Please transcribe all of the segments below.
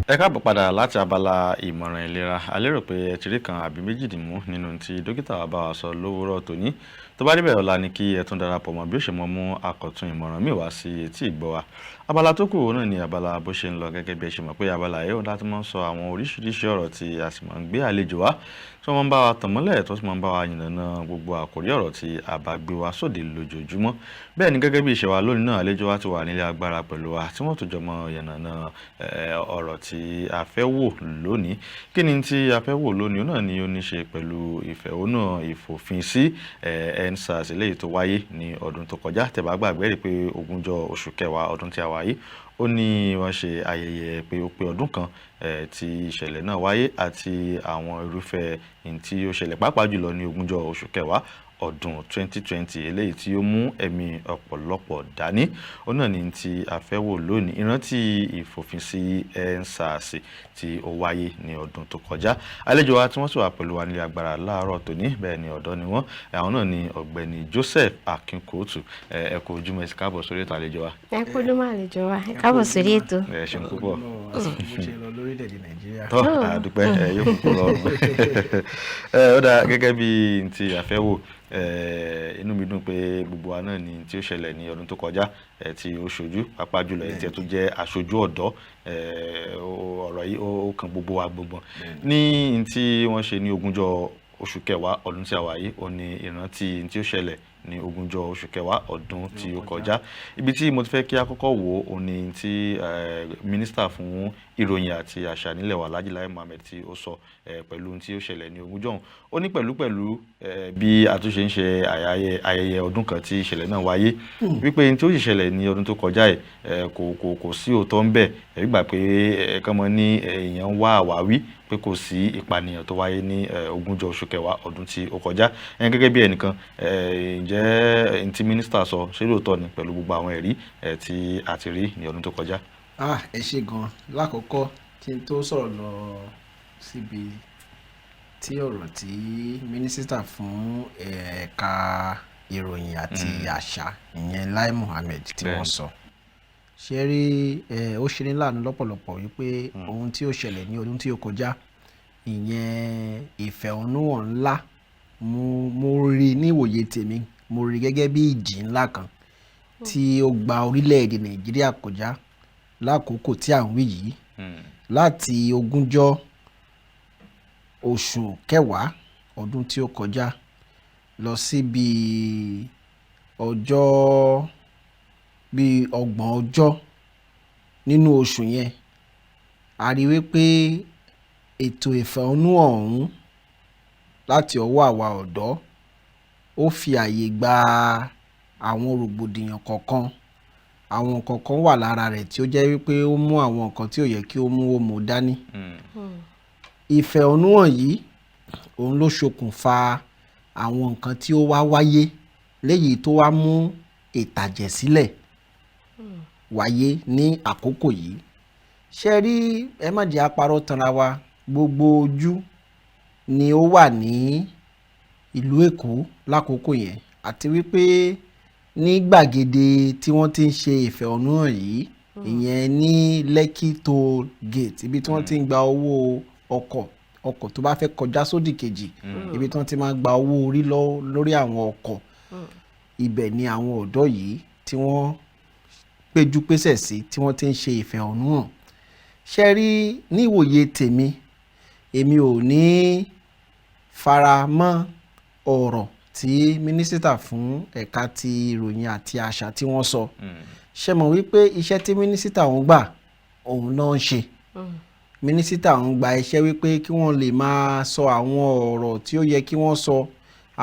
Ẹ káàbọ̀ padà láti abala ìmọ̀ràn ìlera. A lérò pé ẹ ti rí kan àbí méjì dìmú nínú tí dókítà wa bá wa sọ lówùúrọ̀ tòní. Tó bá rí bẹ́ẹ̀, ọ̀la ni kí ẹ tún darapọ̀ mọ́ bí ó ṣe mọ́ mú àkọ́tún ìmọ̀ràn míì wá sí etí ìgbọ́ wa. Abala tó kù náà ni abala bó ṣe ń lọ, gẹ́gẹ́ bí ẹ ṣe mọ̀ pé abala yìí ó láti máa ń sọ àwọn oríṣiríṣi ọ̀rọ̀ tí a sì máa ń gbé àlejò wá tí wọ́n máa ń bá wa tàn mọ́lẹ̀, tó sì máa ń bá wa yànnàná gbogbo àkòrí ọ̀rọ̀ tí a bá gbé wá sóde lójoojúmọ́. Bẹ́ẹ̀ ni gẹ́gẹ́ bí ìṣe wa lónìí náà, àlejò wa ti wà nílé agbára pẹ̀lú wa tí wọ́n tó jọ mọ́ yànnàná ọ̀rọ̀ tí a fẹ́ wò lónìí. Kí ni tí a fẹ́ wò lónìí náà ni ó ní ṣe pẹ̀lú ìfẹ̀hónúhàn ìfòfinsí EndSARS eléyìí tó wáyé ní ọdún tó kọjá. Tẹ́ bá gbàgbé rí pé 20 oṣù kẹwàá ọdún tí a wà yìí, ó ní wọ́n ṣe ayẹyẹ pé ó pé ọdún kan tí ìṣẹ̀lẹ̀ náà wáyé àti àwọn irúfẹ́ tí ó ṣẹlẹ̀ pàápàá jùlọ ní 20 oṣù kẹwàá ọdún 2020 eléyìí tí ó mú ẹ̀mí ọ̀pọ̀lọpọ̀ dání. Ó náà ni tí a fẹ́ wò lónìí, ìrántí ìfòfinsí EndSARS tí ó wáyé ní ọdún tó kọjá. Àlejò wa tí wọ́n sì wà pẹ̀lú wa nílé agbára láàárọ̀ tòní, bẹ́ẹ̀ ni ọ̀dọ́ ni wọ́n. Àwọn náà ni ọ̀gbẹ́ni Joseph Akinkotu. Ẹ kú ojúmọ́, ẹ sì káàbọ̀ sórí ètò àlejò wa. Ẹ kú ojúmọ́ àlejò wa, ẹ káàbọ̀ sórí ètò. Ẹ ṣeun púpọ̀. Mo ṣe lọ lórílẹ̀-èdè Nàìjíríà. Tọ́ àdúpẹ́, yóò kúkú lọ́rùn. Ó dáa, gẹ́gẹ́ bí tí a fẹ́ wò, inú mi dùn pé gbogbo wa náà ni tí ó ṣẹlẹ̀ ní ọdún tó kọjá tí ó ṣojú, pàápàá jùlọ tí ẹ tó jẹ́ aṣojú ọ̀dọ́. Ọ̀rọ̀ yìí ó kan gbogbo wa gbogbo. Ní tí wọ́n ṣe ní 20 oṣù kẹwàá ọdún tí a wà yìí, ó ní ìrántí tí ó ṣẹlẹ̀ ní 20 oṣù kẹwàá ọdún tí ó kọjá. Ibi tí mo ti fẹ́ kí a kọ́kọ́ wò ó ní tí mínísítà fún ìròyìn àti àṣà nílẹ̀ wa Alhaji Lai Mohammed tí ó sọ pẹ̀lú tí ó ṣẹlẹ̀ ní 20 ọ̀hún. Ó ní pẹ̀lú bí àtúnṣe ń ṣe ayẹyẹ ọdún kan tí ìṣẹ̀lẹ̀ náà wáyé, wípé tí ó sì ṣẹlẹ̀ ní ọdún tó kọjá kò sí òótọ́ ń bẹ̀. Ẹ gbà pé kọ́mọ ní èèyàn wá àwáwí pé kò sí ìpànìyàn tó wáyé ní 20 oṣù kẹwàá ọdún tí ó kọjá. Gẹ́gẹ́ bí ẹnìkan, ǹjẹ́ tí mínísítà sọ ṣé lóòótọ́ ni pẹ̀lú gbogbo àwọn ẹ̀rí tí a ti rí ní ọdún tó kọjá? Ẹ ṣé gan. Lákọ̀ọ́kọ́ kí n tó sọ̀rọ̀ lọ síbi tí ọ̀rọ̀ tí mínísítà fún ẹ̀ka ìròyìn àti àṣà ìyẹn Lai Mohammed tí wọ́n sọ, ṣe rí ó ṣe ní láàánú lọ́pọ̀lọpọ̀ wípé ohun tí ó ṣẹlẹ̀ ní ọdún tí ó kọjá, ìyẹn ìfẹ̀hónúhàn ńlá, mo rí níwòye tèmi, mo rí gẹ́gẹ́ bí ìjì ńlá kan tí ó gba orílẹ̀-èdè Nàìjíríà kọjá lákòókò tí à ń wí yìí, láti 20 oṣù kẹwàá ọdún tí ó kọjá lọ sí bí 30 ọjọ́ nínú oṣù yẹn. A rí wípé ètò ìfẹ̀hónúhàn ọ̀hún láti ọwọ́ àwa ọ̀dọ́ ó fi àyè gba àwọn rògbòdìyàn kọ̀ọ̀kan. Àwọn kọ̀ọ̀kan wà lára rẹ̀ tí ó jẹ́ wípé ó mú àwọn nǹkan tí ò yẹ kí ó mú dání. Ìfẹ̀hónúhàn yìí òun ló ṣokùnfà àwọn nǹkan tí ó wá wáyé, léyìí tó wá mú ìtàjẹ̀sílẹ̀ wáyé ní àkókò yìí. Ṣé rí, ẹ má jẹ́ àparọ́ tanra wa, gbogbo ojú ni ó wà ní ìlú Èkó lákòókò yẹn, àti wípé ní gbàgede tí wọ́n ti ń ṣe ìfẹ̀hónúhàn yìí, ìyẹn ní Lekki Toll Gate, ibi tí wọ́n ti ń gba owó ọkọ̀ tó bá fẹ́ kọjá sódì kejì, ibi tí wọ́n ti máa gba owó orí lórí àwọn ọkọ̀, ibẹ̀ ni àwọn ọ̀dọ́ yìí tí wọ́n péjú pésẹ̀ sí tí wọ́n ti ń ṣe ìfẹ̀hónúhàn. Ṣé rí, ní ìwòye tèmi, èmi ò ní fara mọ́ ọ̀rọ̀ tí mínísítà fún ẹ̀ka ti ìròyìn àti àṣà tí wọ́n sọ. Ṣé mọ̀ wípé iṣẹ́ tí mínísítà ń gbà òun náà ń ṣe. Mínísítà ń gba iṣẹ́ wípé kí wọ́n lè máa sọ àwọn ọ̀rọ̀ tí ó yẹ kí wọ́n sọ,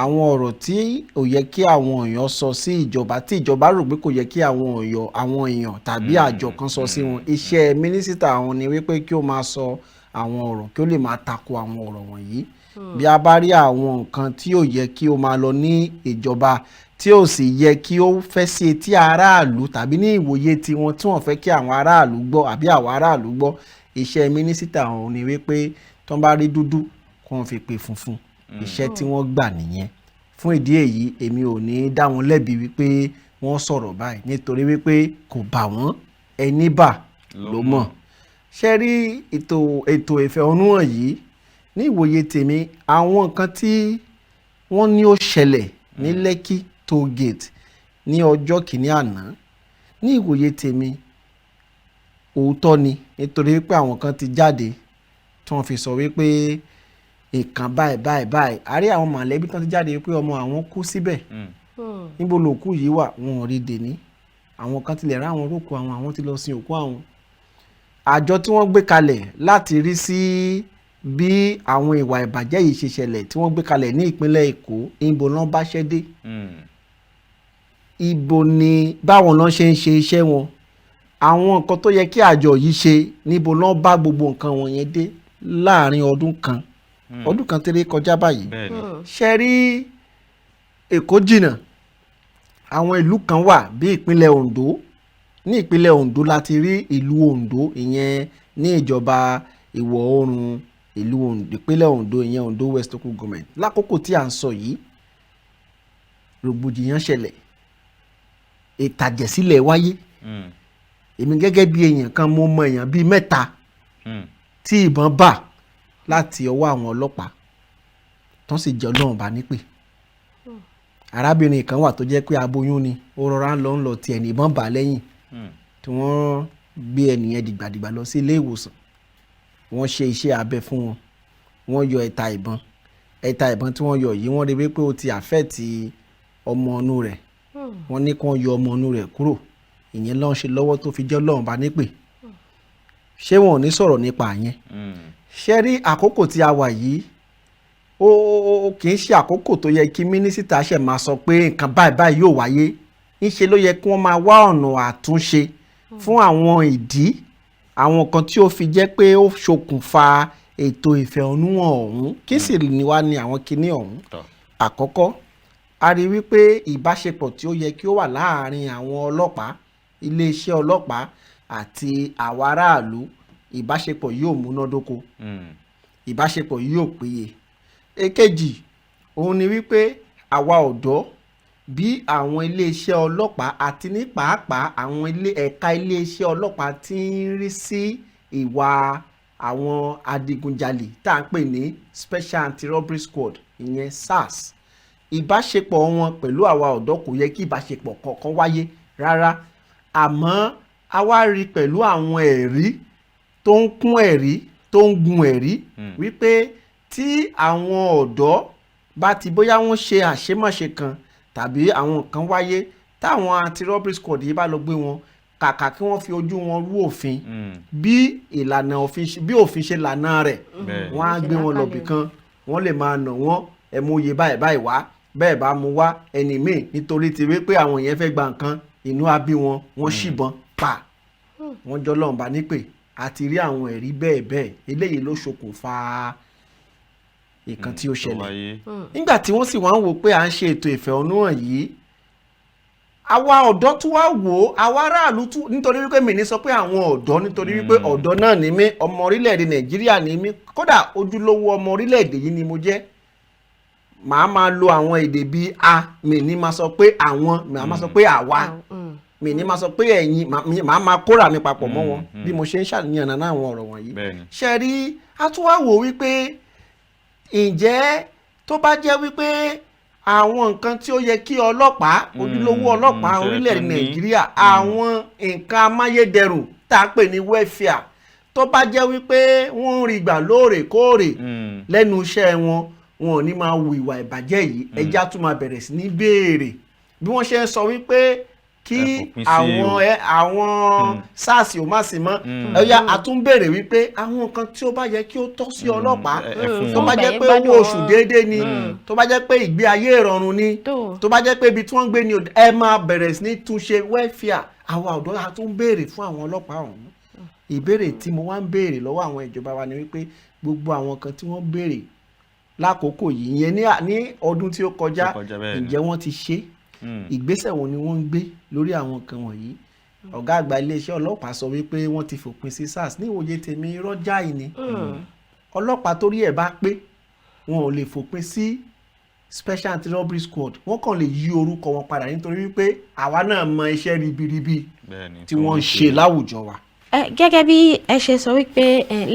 àwọn ọ̀rọ̀ tí ò yẹ kí àwọn èèyàn sọ sí ìjọba, tí ìjọba rò pé kò yẹ kí àwọn èèyàn tàbí àjọ kan sọ sí wọn. Iṣẹ́ mínísítà ọ̀hún ni wípé kí ó máa sọ àwọn ọ̀rọ̀ kí ó lè máa tako àwọn ọ̀rọ̀ wọ̀nyí. Bí a bá rí àwọn nǹkan tí ò yẹ kí ó máa lọ ní ìjọba, tí ò sì yẹ kí ó fẹ́ sí etí aráàlú tàbí ní ìwòye tiwọn tí wọ́n fẹ́ kí àwọn aráàlú gbọ́ àbí àwọn aráàlú gbọ́, iṣẹ́ mínísítà ọ̀hún ni wípé tí wọ́n bá rí dúdú kí wọ́n fi pe funfun. Iṣẹ́ tí wọ́n gbà nìyẹn. Fún ìdí èyí, èmi ò ní dá wọn lẹ́bi wípé wọ́n sọ̀rọ̀ báyìí, nítorí wípé kò bà wọ́n, ẹni bà ló mọ̀. ṣe rí ètò ìfẹ̀hónúhàn yìí ní ìwòye tèmi àwọn nǹkan tí wọ́n ní ó ṣẹlẹ̀ ní Lekki toll gate ní ọjọ́ kìíní àná ní ìwòye tèmi òótọ́ ni nítorí pé àwọn kan ti jáde tí wọ́n fi sọ wípé nǹkan báyìí àrí àwọn mọ̀lẹ́bí tán ti jáde wípé ọmọ àwọn kú síbẹ̀ níbo lòkú yìí wà wọn ò rí dèní àwọn kan tilẹ̀ rá àwọn rókù àwọn ti lọ sin òkú àwọn àjọ tí wọ́n gbé kalẹ̀ láti rí sí bí àwọn ìwà ìbàjẹ́ yìí ṣe ṣẹlẹ̀ tí wọ́n gbé kalẹ̀ ní ìpínlẹ̀ Èkó ibo lọ́n bá ṣẹ́ dé ibo ni báwọn lọ́n ṣe ń ṣe iṣẹ́ wọn àwọn nǹkan tó yẹ kí àjọ yìí ṣe níbo lọ́n bá gbogbo nǹkan wọ̀nyẹn dé láàrin ọdún kan tẹ́lẹ̀ kọjá báyìí ṣe rí Èkó jìnnà àwọn ìlú kan wà bí ìpínlẹ̀ Ondo ní ìpínlẹ̀ Ondo láti rí ìlú Ondo ìyẹn ní ìjọba ìwọ̀ oòrùn ìlú ìpínlẹ̀ Ondo ìyẹn Ondo West Local Government lákòókò tí à ń sọ yìí rògbòdìyàn ṣẹlẹ̀ ìtàjẹ̀sílẹ̀ wáyé èmi gẹ́gẹ́ bí èèyàn kan mo mọ èèyàn bíi mẹ́ta tí ìbọn bà láti ọwọ́ àwọn ọlọ́pàá tó sì jẹ́ Ọlọ́run bá nípè arábìnrin kan wà tó jẹ́ pé aboyún ni ó rọra ń lọ tiẹ̀ ní ìbọn bà lẹ́yìn tí wọ́n gbé ẹnìyẹn dìgbàdìgbà lọ sí ilé ìwòsàn wọ́n ṣe iṣẹ́ abẹ fún wọn wọ́n yọ ẹ̀ta ìbọn tí wọ́n yọ yìí wọ́n rí wípé ó ti àfẹ́ẹ̀tì ọmọ inú rẹ̀ wọ́n ní kí wọ́n yọ ọmọ inú rẹ̀ kúrò ìyẹn lọ́n ṣe lọ́wọ́ tó fi jẹ́ Ọlọ́run bá nípè ṣé wọn ò ní sọ̀rọ̀ nípa yẹn ṣe rí àkókò tí a wà yìí ó kì í ṣe àkókò tó yẹ kí mínísítà ṣe máa sọ pé nǹkan báyìí yóò wáyé ńṣe ló yẹ kí wọ́n máa wá ọ̀nà àtúnṣe fún àwọn ìdí àwọn kan tí ó fi jẹ́ pé ó ṣokùnfà ètò ìfẹ̀hónúhàn ọ̀hún kí sì ní wá ní àwọn kinní ọ̀hún àkọ́kọ́ a rí wípé ìbáṣepọ̀ tí ó yẹ kí ó wà láàárín àwọn ọlọ́pàá iléeṣẹ́ ọlọ́pàá àti àwa aráàlú ìbáṣepọ̀ yóò múnádóko ìbáṣepọ̀ yóò péye èkejì òun ni wípé àwa ọ̀dọ́ bí àwọn iléeṣẹ́ ọlọ́pàá àti ní pàápàá àwọn ẹ̀ka iléeṣẹ́ ọlọ́pàá tí ń rí sí ìwà àwọn adigunjalè tá à ń pè ní Special Anti-Robbery Squad ìyẹn SARS ìbáṣepọ̀ wọn pẹ̀lú àwa ọ̀dọ́ kò yẹ kí ìbáṣepọ̀ kankan wáyé rárá àmọ́ a wá rí pẹ̀lú àwọn ẹ̀rí tó ń kún ẹ̀rí tó ń gun ẹ̀rí wípé tí àwọn ọ̀dọ́ bá ti bóyá wọ́n ṣe àṣemáṣe kan tàbí àwọn kan wáyé táwọn anti-robbery squad yìí bá lọ gbé wọn kàkà kí wọ́n fi ojú wọn rú òfin bí ìlànà òfin bí òfin ṣe lànà rẹ̀ wọ́n á gbé wọn lọ́bì kan wọ́n lè máa nà wọ́n ẹ̀mú iye báyìí wá bẹ́ẹ̀ bá mú wá ẹni míì nítorí ti wí pé àwọn yẹn fẹ́ gba nǹkan inú á bí wọn wọ́n ṣìbọn pa wọ́n jọ lọ́nba nípè àti rí àwọn ẹ̀rí bẹ́ẹ̀ eléyìí ló ṣokùnfà nǹkan tí ó ṣẹlẹ̀ nígbà tí wọ́n sì wá ń wò pé à ń ṣe ètò ìfẹ̀hónúhàn yìí àwa ọ̀dọ́ tún wá wò ó àwa aráàlú tún nítorí wípé mi ní sọ pé àwọn ọ̀dọ́ nítorí wípé ọ̀dọ́ náà ni mí ọmọ orílẹ̀-èdè Nàìjíríà ni mí kódà ojúlówó ọmọ orílẹ̀-èdè yìí ni mo jẹ́ màá máa lo àwọn èdè bíi mi ní máa sọ pé àwọn màá máa sọ pé àwa mi ní máa sọ pé ẹ̀yin màá máa kóra mi papọ̀ mọ́ wọn bí mo ṣe ń ṣàníyàn náà àwọn ọ̀rọ̀ wọ̀nyí ṣe rí a tún wá wò wípé ǹjẹ́ tó bá jẹ́ wípé àwọn nǹkan tí ó yẹ kí ọlọ́pàá ojúlówó ọlọ́pàá orílẹ̀-èdè Nàìjíríà àwọn nǹkan amáyédẹrùn tá a pè ní welfare tó bá jẹ́ wípé wọ́n ń rí gbà lóòrèkóòrè lẹ́nu iṣẹ́ wọn ò ní máa hu ìwà ìbàjẹ́ yìí ẹja tún máa bẹ̀rẹ̀ sí ní béèrè bí wọ́n ṣe ń sọ wípé kí àwọn SARS ò má sí mọ́ ẹ̀yà àtúnbèrè wípé àwọn nǹkan tí ó bá yẹ kí ó tọ́ sí ọlọ́pàá tó bá jẹ́ pé owó oṣù déédéé ni tó bá jẹ́ pé ìgbé ayé ìrọ̀rùn ni tó bá jẹ́ pé ibi tí wọ́n ń gbé ni ẹ máa bẹ̀rẹ̀ sí ní túnṣe welfare àwa ọ̀dọ́ àtúnbèrè fún àwọn ọlọ́pàá ọ̀hún ìbéèrè tí mo wá ń béèrè lọ́wọ́ àwọn ìjọba wa ni wípé gbogbo àwọn kan tí wọ́n béèrè lákòókò yìí yẹn ní ọdún tí ó kọjá ǹjẹ́ wọ́n ti ṣe ìgbésẹ̀ wo ni wọ́n ń gbé lórí àwọn nǹkan wọ̀nyí ọ̀gá àgbà iléeṣẹ́ ọlọ́pàá sọ wípé wọ́n ti fòpin sí SARS ní ìwòye tèmi irọ́ jáì ni ọlọ́pàá torí ẹ̀ bá pé wọn ò lè fòpin sí Special Anti-Robbery Squad wọ́n kàn lè yí orúkọ wọn padà nítorí wípé àwa náà mọ iṣẹ́ ribiribi tí wọ́n ń ṣe láwùjọ wa. gẹ́gẹ́ bí ẹ ṣe sọ wípé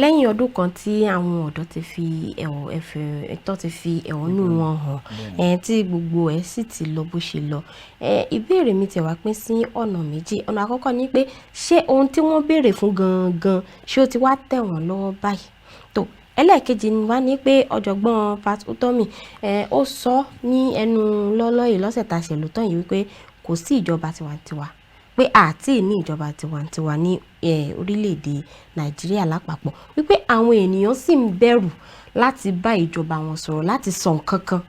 lẹ́yìn ọdún kan tí àwọn ọ̀dọ́ ti fi ẹ̀hónú wọn hàn tí gbogbo ẹ̀ sì ti lọ bó ṣe lọ ìbéèrè mi tẹ̀ wá pín sí ọ̀nà méjì. Ọ̀nà àkọ́kọ́ ni pé ṣé ohun tí wọ́n béèrè fún gangan ṣé ó ti wá tẹ̀ wọ́n lọ́wọ́ báyìí tó. Ẹlẹ́ẹ̀kejì ni wá ní pé ọ̀jọ̀gbọ́n Pat Utomi ó sọ ní ẹnu lọ́lọ́ yìí lọ́sẹ̀ tá a ṣe lò tán yìí wípé kò sí ìjọba tiwantiwa pé àti ní ìjọba tiwantiwa ní orílẹ̀-èdè Nàìjíríà lápapọ̀ wípé àwọn ènìyàn sì ń bẹ̀rù láti bá ìjọba wọn sọ̀rọ̀ láti sọ nǹkan kan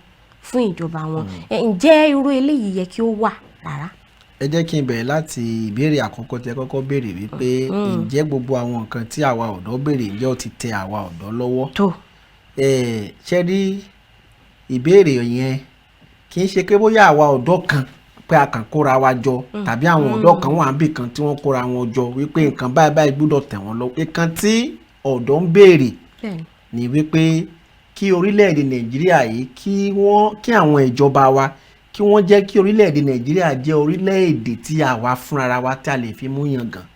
fún ìjọba wọn. Ǹjẹ́ irú eléyìí yẹ kí ó wà rárá? ẹ jẹ́ kí n bẹ̀rẹ̀ láti ìbéèrè àkọ́kọ́ tí ẹ kọ́kọ́ béèrè wípé ǹjẹ́ gbogbo àwọn nǹkan tí àwa ọ̀dọ́ béèrè ǹjẹ́ ó ti tẹ àwa ọ̀dọ́ lọ́wọ́. ṣe rí ìbéèrè yẹn kì í ṣe pé bóyá àwa ọ̀dọ́ kan pé a kàn kóra wa jọ tàbí àwọn ọ̀dọ́ kan wà níbì kan tí wọ́n kóra wọn jọ wípé nǹkan báyìí báyìí gbọ́dọ̀ tẹ̀ wọ́n lọ. nǹkan tí ọ̀dọ́ ń béèrè ni wípé kí orílẹ̀-èdè Nàìjíríà yìí kí àwọn ìjọba wa kí wọ́n jẹ́ kí orílẹ̀-èdè Nàìjíríà jẹ́ orílẹ̀-èdè tí àwa fúnra wa tí a lè fi mú yangàn.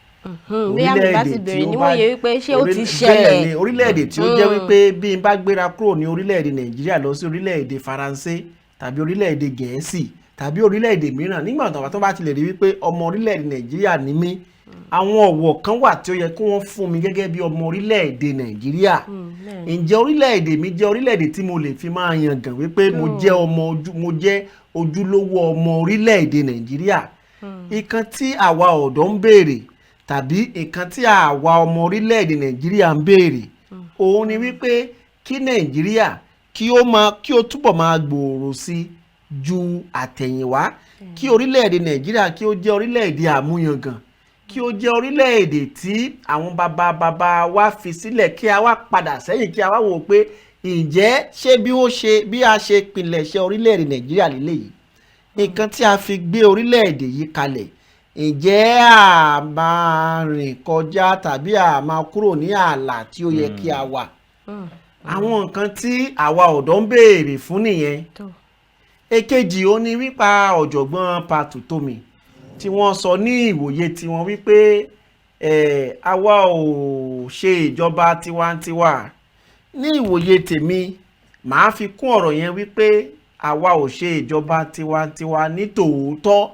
orílẹ̀-èdè tí ó bá wípé ṣé ó ti ṣẹlẹ̀. bẹ́ẹ̀ ni orílẹ̀-èdè tí ó jẹ́ wípé bí n bá gbéra kúrò ní orílẹ̀-èdè Nàìjíríà lọ sí orílẹ̀-èdè Faransé tàbí orílẹ̀-èdè Gẹ̀ẹ́sì tàbí orílẹ̀-èdè mìíràn nígbà tó bá ti lè rí wípé ọmọ orílẹ̀-èdè Nàìjíríà ni mí àwọn ọ̀wọ̀ kan wà tí ó yẹ kí wọ́n fún mi gẹ́gẹ́ bí ọmọ orílẹ̀-èdè Nàìjíríà. ǹjẹ́ orílẹ̀-èdè mi jẹ́ orílẹ̀-èdè tí mo lè fi máa yangàn wípé mo jẹ́ ojúlówó ọmọ orílẹ̀-èdè Nàìjíríà. nǹkan tí àwa ọ̀dọ́ ń béèrè tàbí nǹkan tí àwa ọmọ orílẹ̀-èdè Nàìjíríà ń béèrè òun ni wípé kí Nàìjíríà kí ó túbọ̀ máa gbòòrò sí ju àtẹ̀yìnwá kí orílẹ̀-èdè Nàìjíríà kí ó jẹ́ orílẹ̀-èdè àmúyangàn kí ó jẹ́ orílẹ̀-èdè tí àwọn bàbá wa fi sílẹ̀ kí a wá padà sẹ́yìn kí a wá wò pé ǹjẹ́ ṣé bí a ṣe pilẹ̀ṣẹ̀ orílẹ̀-èdè Nàìjíríà lélẹ́yìí nǹkan tí a fi gbé orílẹ̀-èdè yìí kalẹ̀ ǹjẹ́ a máa rìn kọjá tàbí a máa kúrò ní ààlà tí ó yẹ kí a wà. àwọn nǹkan tí àwa ọ̀dọ́ ń béèrè fún nìyẹn. èkejì ó ní wípa ọ̀jọ̀gbọ́n Pat Utomi tí wọ́n sọ ní ìwòye tiwọn wípé àwa ò ṣe ìjọba tiwantiwa. ní ìwòye tèmi màá fi kún ọ̀rọ̀ yẹn wípé àwa ò ṣe ìjọba tiwantiwa ní tòótọ́.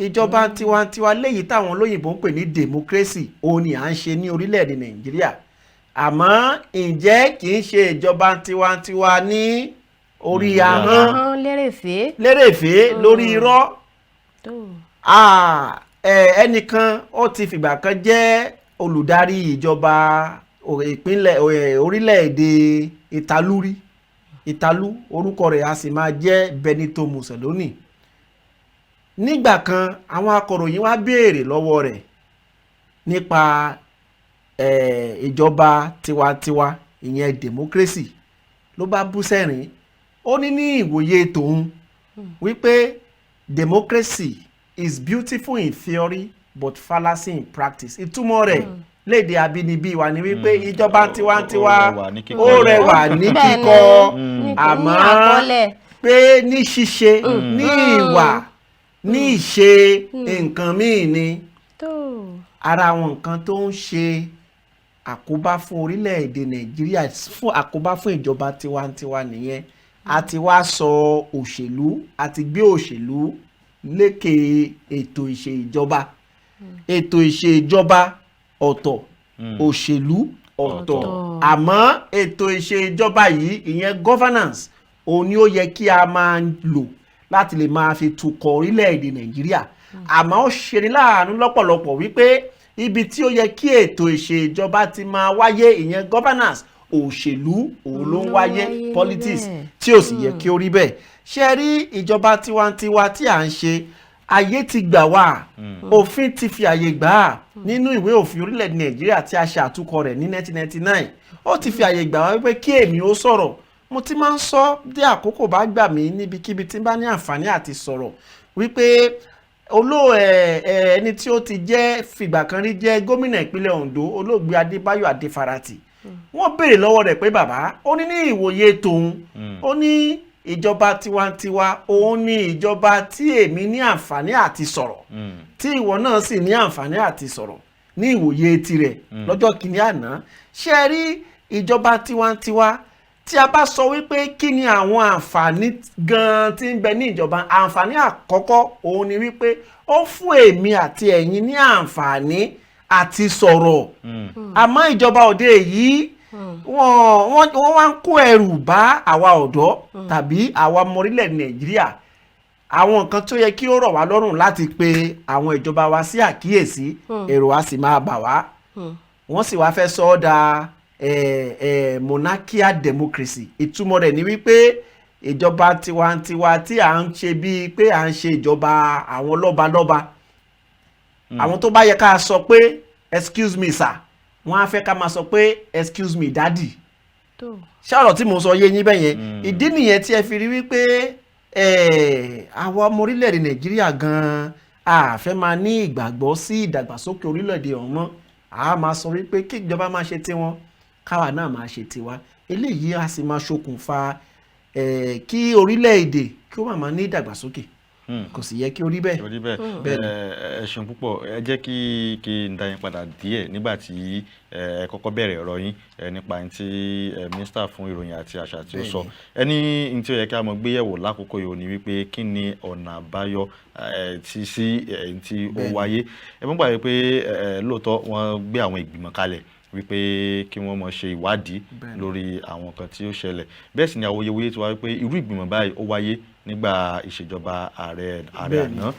ìjọba tiwantiwa léyìí táwọn olóyìnbó ń pè ní democracy òun ni à ń ṣe ní orílẹ̀-èdè Nàìjíríà. àmọ́ ǹjẹ́ kì í ṣe ìjọba tiwantiwa ní orí ahọ́n lérèfé lórí irọ́. ẹnìkan ó ti fìgbà kan jẹ́ olùdarí ìjọba ìpínlẹ̀ orílẹ̀-èdè Ìtalú orúkọ rẹ̀ a sì máa jẹ́ Benito Mussolini. nígbà kan àwọn akọ̀ròyìn wá béèrè lọ́wọ́ rẹ̀ nípa ìjọba tiwantiwa ìyẹn democracy ló bá bú sẹ́rìn. ó ní ìwòye tòun wípé democracy is beautiful in theory but fallacy in practice. ìtumọ̀ rẹ̀ lédè abínibí wa ni wípé ìjọba tiwantiwa ó rẹwà ní kíkọ àmọ́ pé ní ṣíṣe ní ìwà ní ìṣe nǹkan míì ni. ara àwọn nǹkan tó ń ṣe àkóbá fún orílẹ̀-èdè Nàìjíríà fún àkóbá fún ìjọba tiwantiwa nìyẹn. a ti wá sọ òṣèlú a ti gbé òṣèlú lékè ètò ìṣèjọba. ètò ìṣèjọba ọ̀tọ̀ òṣèlú ọ̀tọ̀ àmọ́ ètò ìṣèjọba yìí ìyẹn governance òun ni ó yẹ kí a máa lò láti lè máa fi tukọ̀ orílẹ̀-èdè Nàìjíríà. àmọ́ ó ṣe ní láàánú lọ́pọ̀lọpọ̀ wípé ibi tí ó yẹ kí ètò ìṣèjọba ti máa wáyé ìyẹn governance òṣèlú òun ló ń wáyé politics tí ò sì yẹ kí ó rí bẹ́ẹ̀. ṣe rí ìjọba tiwantiwa tí à ń ṣe ayé ti gbà wá òfin ti fi àyè gbà á nínú ìwé òfin orílẹ̀-èdè Nàìjíríà tí a ṣe àtúkọ rẹ̀ ní 1999 ó ti fi àyè gbà wá wípé kí èmi ó sọ̀rọ̀. mo ti máa ń sọ bí àkókò bá gbà mí níbikíbi tí n bá ní àǹfààní àti sọ̀rọ̀ wípé ẹni tí ó ti jẹ́ fìgbà kan rí jẹ́ gómìnà ìpínlẹ̀ Ondo olóògbé Adébáyọ̀ Adéfarati wọ́n béèrè lọ́wọ́ rẹ̀ pé bàbá ó ní ìwòye tòun ó ní ìjọba tiwantiwa òun ní ìjọba tí èmi ní àǹfààní àti sọ̀rọ̀ tí ìwọ náà sì ní àǹfààní àti sọ̀rọ̀ ní ìwòye tirẹ̀ lọ́jọ́ kìíní àná. ṣé ẹ rí ìjọba tiwantiwa tí a bá sọ wípé kí ni àwọn àǹfààní gan-an tí ń bẹ ní ìjọba, àǹfààní àkọ́kọ́ òun ni wípé ó fún èmi àti ẹ̀yin ní àǹfààní àti sọ̀rọ̀. àmọ́ ìjọba òde yìí wọ́n wá ń kó ẹrù bá àwa ọ̀dọ́ tàbí àwa ọmọ orílẹ̀ Nàìjíríà. àwọn nǹkan tó yẹ kí ó rọ̀ wá lọ́rùn láti pe àwọn ìjọba wa sí àkíyèsí, èrò wa sì máa bà wá. wọ́n sì wá fẹ́ sọ ọ́ da monarchical democracy. ìtumọ̀ rẹ̀ ni wípé ìjọba tiwantiwa tí à ń ṣe bíi pé à ń ṣe ìjọba àwọn lọ́balọ́ba. àwọn tó bá yẹ ká sọ pé excuse me sir, wọ́n á fẹ́ ká máa sọ pé excuse me daddy. ṣáàrọ̀ tí mo sọ yé yín bẹ́ẹ̀ yẹn. ìdí nìyẹn tí ẹ fi rí wípé àwọn ọmọ orílẹ̀-èdè Nàìjíríà gan-an a fẹ́ máa ní ìgbàgbọ́ sí ìdàgbàsókè orílẹ̀-èdè ọ̀hún mọ́. a máa sọ wípé kí ìjọba máa ṣe tiwọn káwa náà máa ṣe tiwa. eléyìí a sì máa ṣokùnfà kí orílẹ̀-èdè kí ó máa ní ìdàgbàsókè. kò sì yẹ kí ó rí bẹ́ẹ̀. orí bẹ́ẹ̀ ẹ ṣeun púpọ̀. ẹ jẹ́ kí n dá yín padà díẹ̀ nígbà tí ẹ kọ́kọ́ bẹ̀rẹ̀ ọ̀rọ̀ yín nípa ẹni tí mínísítà fún ìròyìn àti àṣà tí ó sọ. ẹni tí ó yẹ kí a mọ̀ gbéyẹ̀wò lákòókò yìí ò ní wípé kí ni ọ̀nà àbáyọ sí ẹni tí ó wáyé. ẹ mọ̀ gbàgbé pé lóòótọ́ wọ́n gbé àwọn ìgbìmọ̀ kalẹ̀ wípé kí wọ́n mọ̀ ṣe ìwádìí lórí àwọn nǹkan tí ó ṣẹlẹ̀. bẹ́ẹ̀ sì ni awuyewuye ti wá wípé irú ìgbìmọ̀ báyìí ó wáyé nígbà ìṣèjọba ààrẹ àná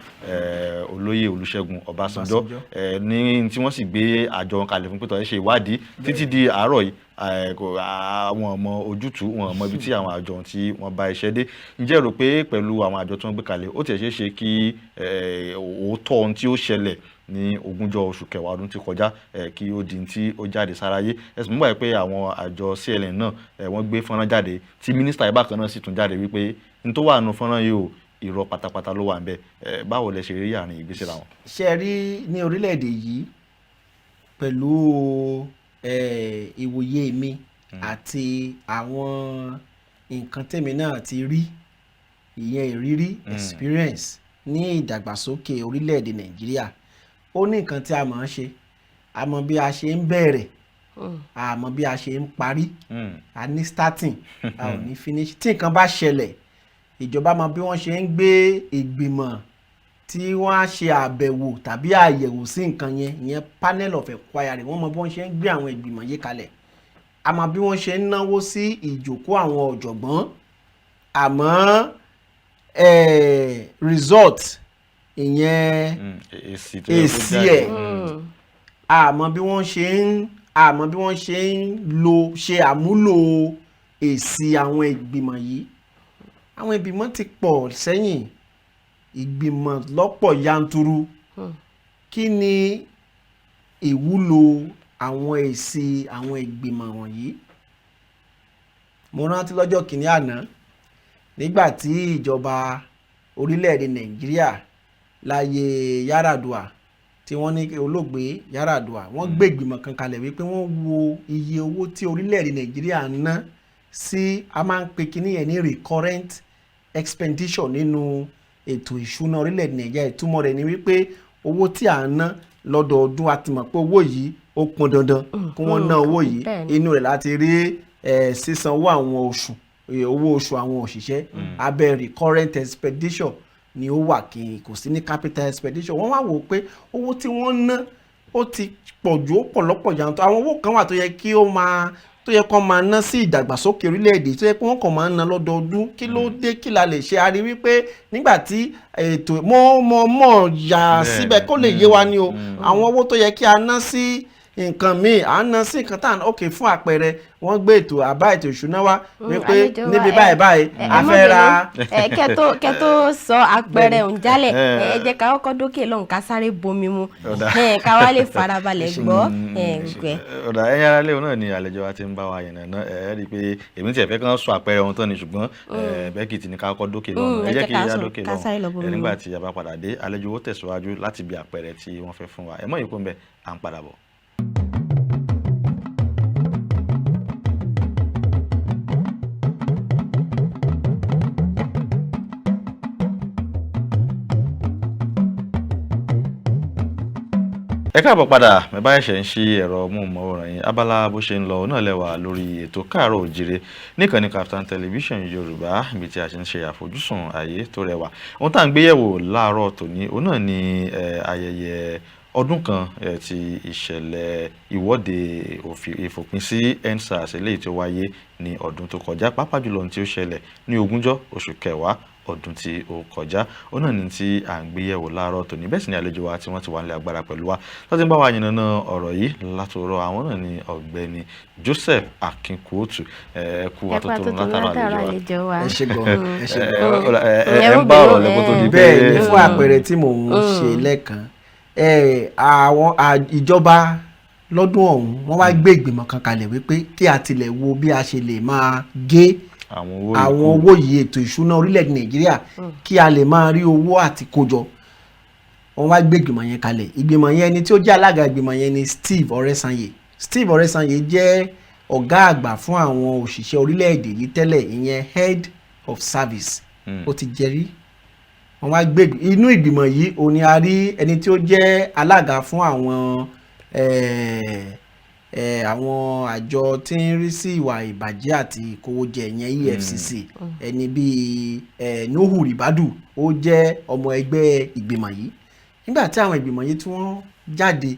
olóyè Olúṣẹ́gun Ọbásanjọ́ ní tí wọ́n sì gbé àjọ kalẹ̀ fún pé tó ń ṣe ìwádìí títí di àárọ̀ yìí àwọn ọmọ ojútùú wọn mọ ibi tí àwọn àjọ tí wọ́n bá iṣẹ́ dé. ǹjẹ́ rò pé pẹ̀lú àwọn àjọ tí wọ́n gbé kalẹ̀ ó tiẹ̀ ṣeé ṣe kí òótọ́ ohun tí ó ṣẹlẹ̀ ní 20 oṣù kẹwàá ọdún tí kọjá kí ó di tí ó jáde sáráyé? ẹ̀sùn mú báyìí pé àwọn àjọ CLN náà wọ́n gbé fọ́nrán jáde tí mínísítà ìbákan náà sì tún jáde wípé n tó wà nù fọ́nrán yìí ò irọ́ pátápátá ló wà ń bẹ. báwo lẹ ṣe rí àárín ìgbésẹ̀ làwọn? ṣe rí ní orílẹ̀-èdè yìí pẹ̀lú ìwòye mi àti àwọn nǹkan tèmi náà ti rí, ìyẹn ìrírí experience ní ìdàgbàsókè orílẹ̀-èdè Nàìjíríà. ó ní nǹkan tí a mọ̀ ọ́n ṣe, a mọ̀ bí a ṣe ń bẹ̀rẹ̀, a mọ̀ bí a ṣe ń parí, a ní starting a ò ní finish. tí nǹkan bá ṣẹlẹ̀ ìjọba mọ̀ bí wọ́n ṣe ń gbé ìgbìmọ̀ tí wọ́n á ṣe àbẹ̀wò tàbí àyẹ̀wò sí nǹkan yẹn, ìyẹn panel of inquiry. wọ́n mọ̀ bí wọ́n ṣe ń gbé àwọn ìgbìmọ̀ yìí kalẹ̀, a mọ̀ bí wọ́n ṣe ń náwó sí ìjókòó àwọn ọ̀jọ̀gbọ́n. àmọ́ result ìyẹn èsì ẹ̀ àmọ́ bí wọ́n ṣe ń ṣe àmúlò èsì àwọn ìgbìmọ̀ yìí. àwọn ìgbìmọ̀ ti pọ̀ sẹ́yìn, ìgbìmọ̀ lọ́pọ̀ yanturu. kí ni ìwúlò àwọn èsì àwọn ìgbìmọ̀ wọ̀nyí? mo rántí lọ́jọ́ kìíní àná nígbà tí ìjọba orílẹ̀-èdè Nàìjíríà láyé Yar'Adua tí wọ́n ní olóògbé Yar'Adua, wọ́n gbé ìgbìmọ̀ kan kalẹ̀ wípé wọ́n wo iye owó tí orílẹ̀-èdè Nàìjíríà ń ná sí, a máa ń pe kíní yẹn ní recurrent expenditure nínú ètò ìṣúná orílẹ̀-èdè Nàìjíríà. ìtumọ̀ rẹ̀ ni wípé owó tí à ń ná lọ́dọọdún, a ti mọ̀ pé owó yìí ó pọn dandan kí wọ́n ná owó yìí. inú rẹ̀ láti rí sísan owó àwọn owó oṣù àwọn òṣìṣẹ́ abẹ́ recurrent expenditure ni ó wà, kí kò sí ní capital expenditure. wọ́n wá wò pé owó tí wọ́n ná ó ti pọ̀ jù, ó pọ̀ lọ́pọ̀ yàtọ̀. àwọn owó kan wà tó yẹ kó máa ná sí ìdàgbàsókè orílẹ̀-èdè, tó yẹ pé wọ́n kàn máa ń ná lọ́dọọdún. kí ló dé, kí la lè ṣe? a rí wípé nígbà tí ètò mọ̀ yà síbẹ̀ kó lè yé wa ni o, àwọn owó tó yẹ kí a ná sí nǹkan míì à ń ná sí nǹkan tá à ń ok fún àpẹẹrẹ wọ́n gbé àbá ètò ìṣúná wá wípé níbi báyìí a fẹ́ ra. kẹ́ tó sọ àpẹẹrẹ òǹjálẹ̀ ẹ jẹ́ ká kọ́kọ́ dókè lọ́hùn ká sáré bomi mu ká wá lè farabalẹ̀ gbọ́. ọ̀dà ẹ̀yin ará léwu náà ni àlejò wa ti ń bá wa yẹn náà ẹ rí i pé èmi tiẹ̀ fẹ́ kàn sọ àpẹẹrẹ ohun tán ni, ṣùgbọ́n Bẹ́kì ti ní ká kọ́kọ́ dókè lọ́hùn. ẹ jẹ́ kí a dókè lọ́hùn nígbà tí a bá padà dé àlejò ó tẹ̀síwájú láti bí àpẹẹrẹ tí wọ́n fẹ́ fún wa. ẹ mọ̀ yìí kó ń bẹ à ń padà bọ̀. ẹ ẹ káàbọ̀ padà mẹ́bá ẹ̀ṣẹ̀ ń ṣí ẹ̀rọ móhùnmáwòrán yín abala bó ṣe ń lọ náà lẹ́wà lórí ètò káàárọ̀ òjíire níkànnì Kaftan television yorùbá ibi tí a ti ń ṣe àfojúsùn ayé tó rẹwà ohun tá à ń gbéyẹ̀wò láàárọ̀ tòní òun náà ni ayẹyẹ ọdún kan ti ìṣẹ̀lẹ̀ ìwọ́de ìfòpin sí EndSARS eléyìí tó wáyé ní ọdún tó kọjá pàápàá jùlọ ní tí ó ṣẹlẹ̀ ní ogúnjọ́ oṣù kẹwàá ọdún tí ó kọjá ó náà ní tí à ń gbé yẹ̀wò láàárọ̀ tòní bẹ́ẹ̀ sì ni àlejò wa tí wọ́n ti wà nílé agbára pẹ̀lú wa tó ti ń bá wa yànnàná ọ̀rọ̀ yìí látòrọ̀ àwọn náà ní ọ̀gbẹ́ni Joseph Akinkuotu kú àtòtòrò látara àlejò wa. ẹ ṣe gan ẹ ṣe gan ẹ ń bá ọ̀rọ̀ lẹ́kọ́ tó di pé bẹ́ẹ̀ ni fún àpẹẹrẹ tí mò ń ṣe lẹ́ẹ̀kan àwọn ìjọba lọ́dún ọ̀hún wọ́n wá gbé ìgbìmọ̀ kan kalẹ̀ wípé kí a tilẹ̀ wo bí a ṣe lè máa gé àwọn owó yìí ètò ìṣúná orílẹ̀-èdè Nàìjíríà kí a lè máa rí owó àti kójọ wọ́n wá gbé ìgbìmọ̀ yẹn kalẹ̀ ìgbìmọ̀ yẹn ni tí ó jẹ́ alága ìgbìmọ̀ yẹn ni Steve Oresanye jẹ́ ọ̀gá àgbà fún àwọn òṣìṣẹ́ orílẹ̀-èdè yìí tẹ́lẹ̀ ìyẹn head of service ó ti jẹ́rí wọ́n wá gbé inú ìgbìmọ̀ yìí òun ni a rí ẹni tí ó jẹ́ alága fún àwọn àjọ tí ń rí sí ìwà ìbàjẹ́ àti ìkówójẹ ìyẹn EFCC ẹni bíi Nuhu Ribadu ó jẹ́ ọmọ ẹgbẹ́ ìgbìmọ̀ yìí nígbà tí àwọn ìgbìmọ̀ yìí tí wọ́n jáde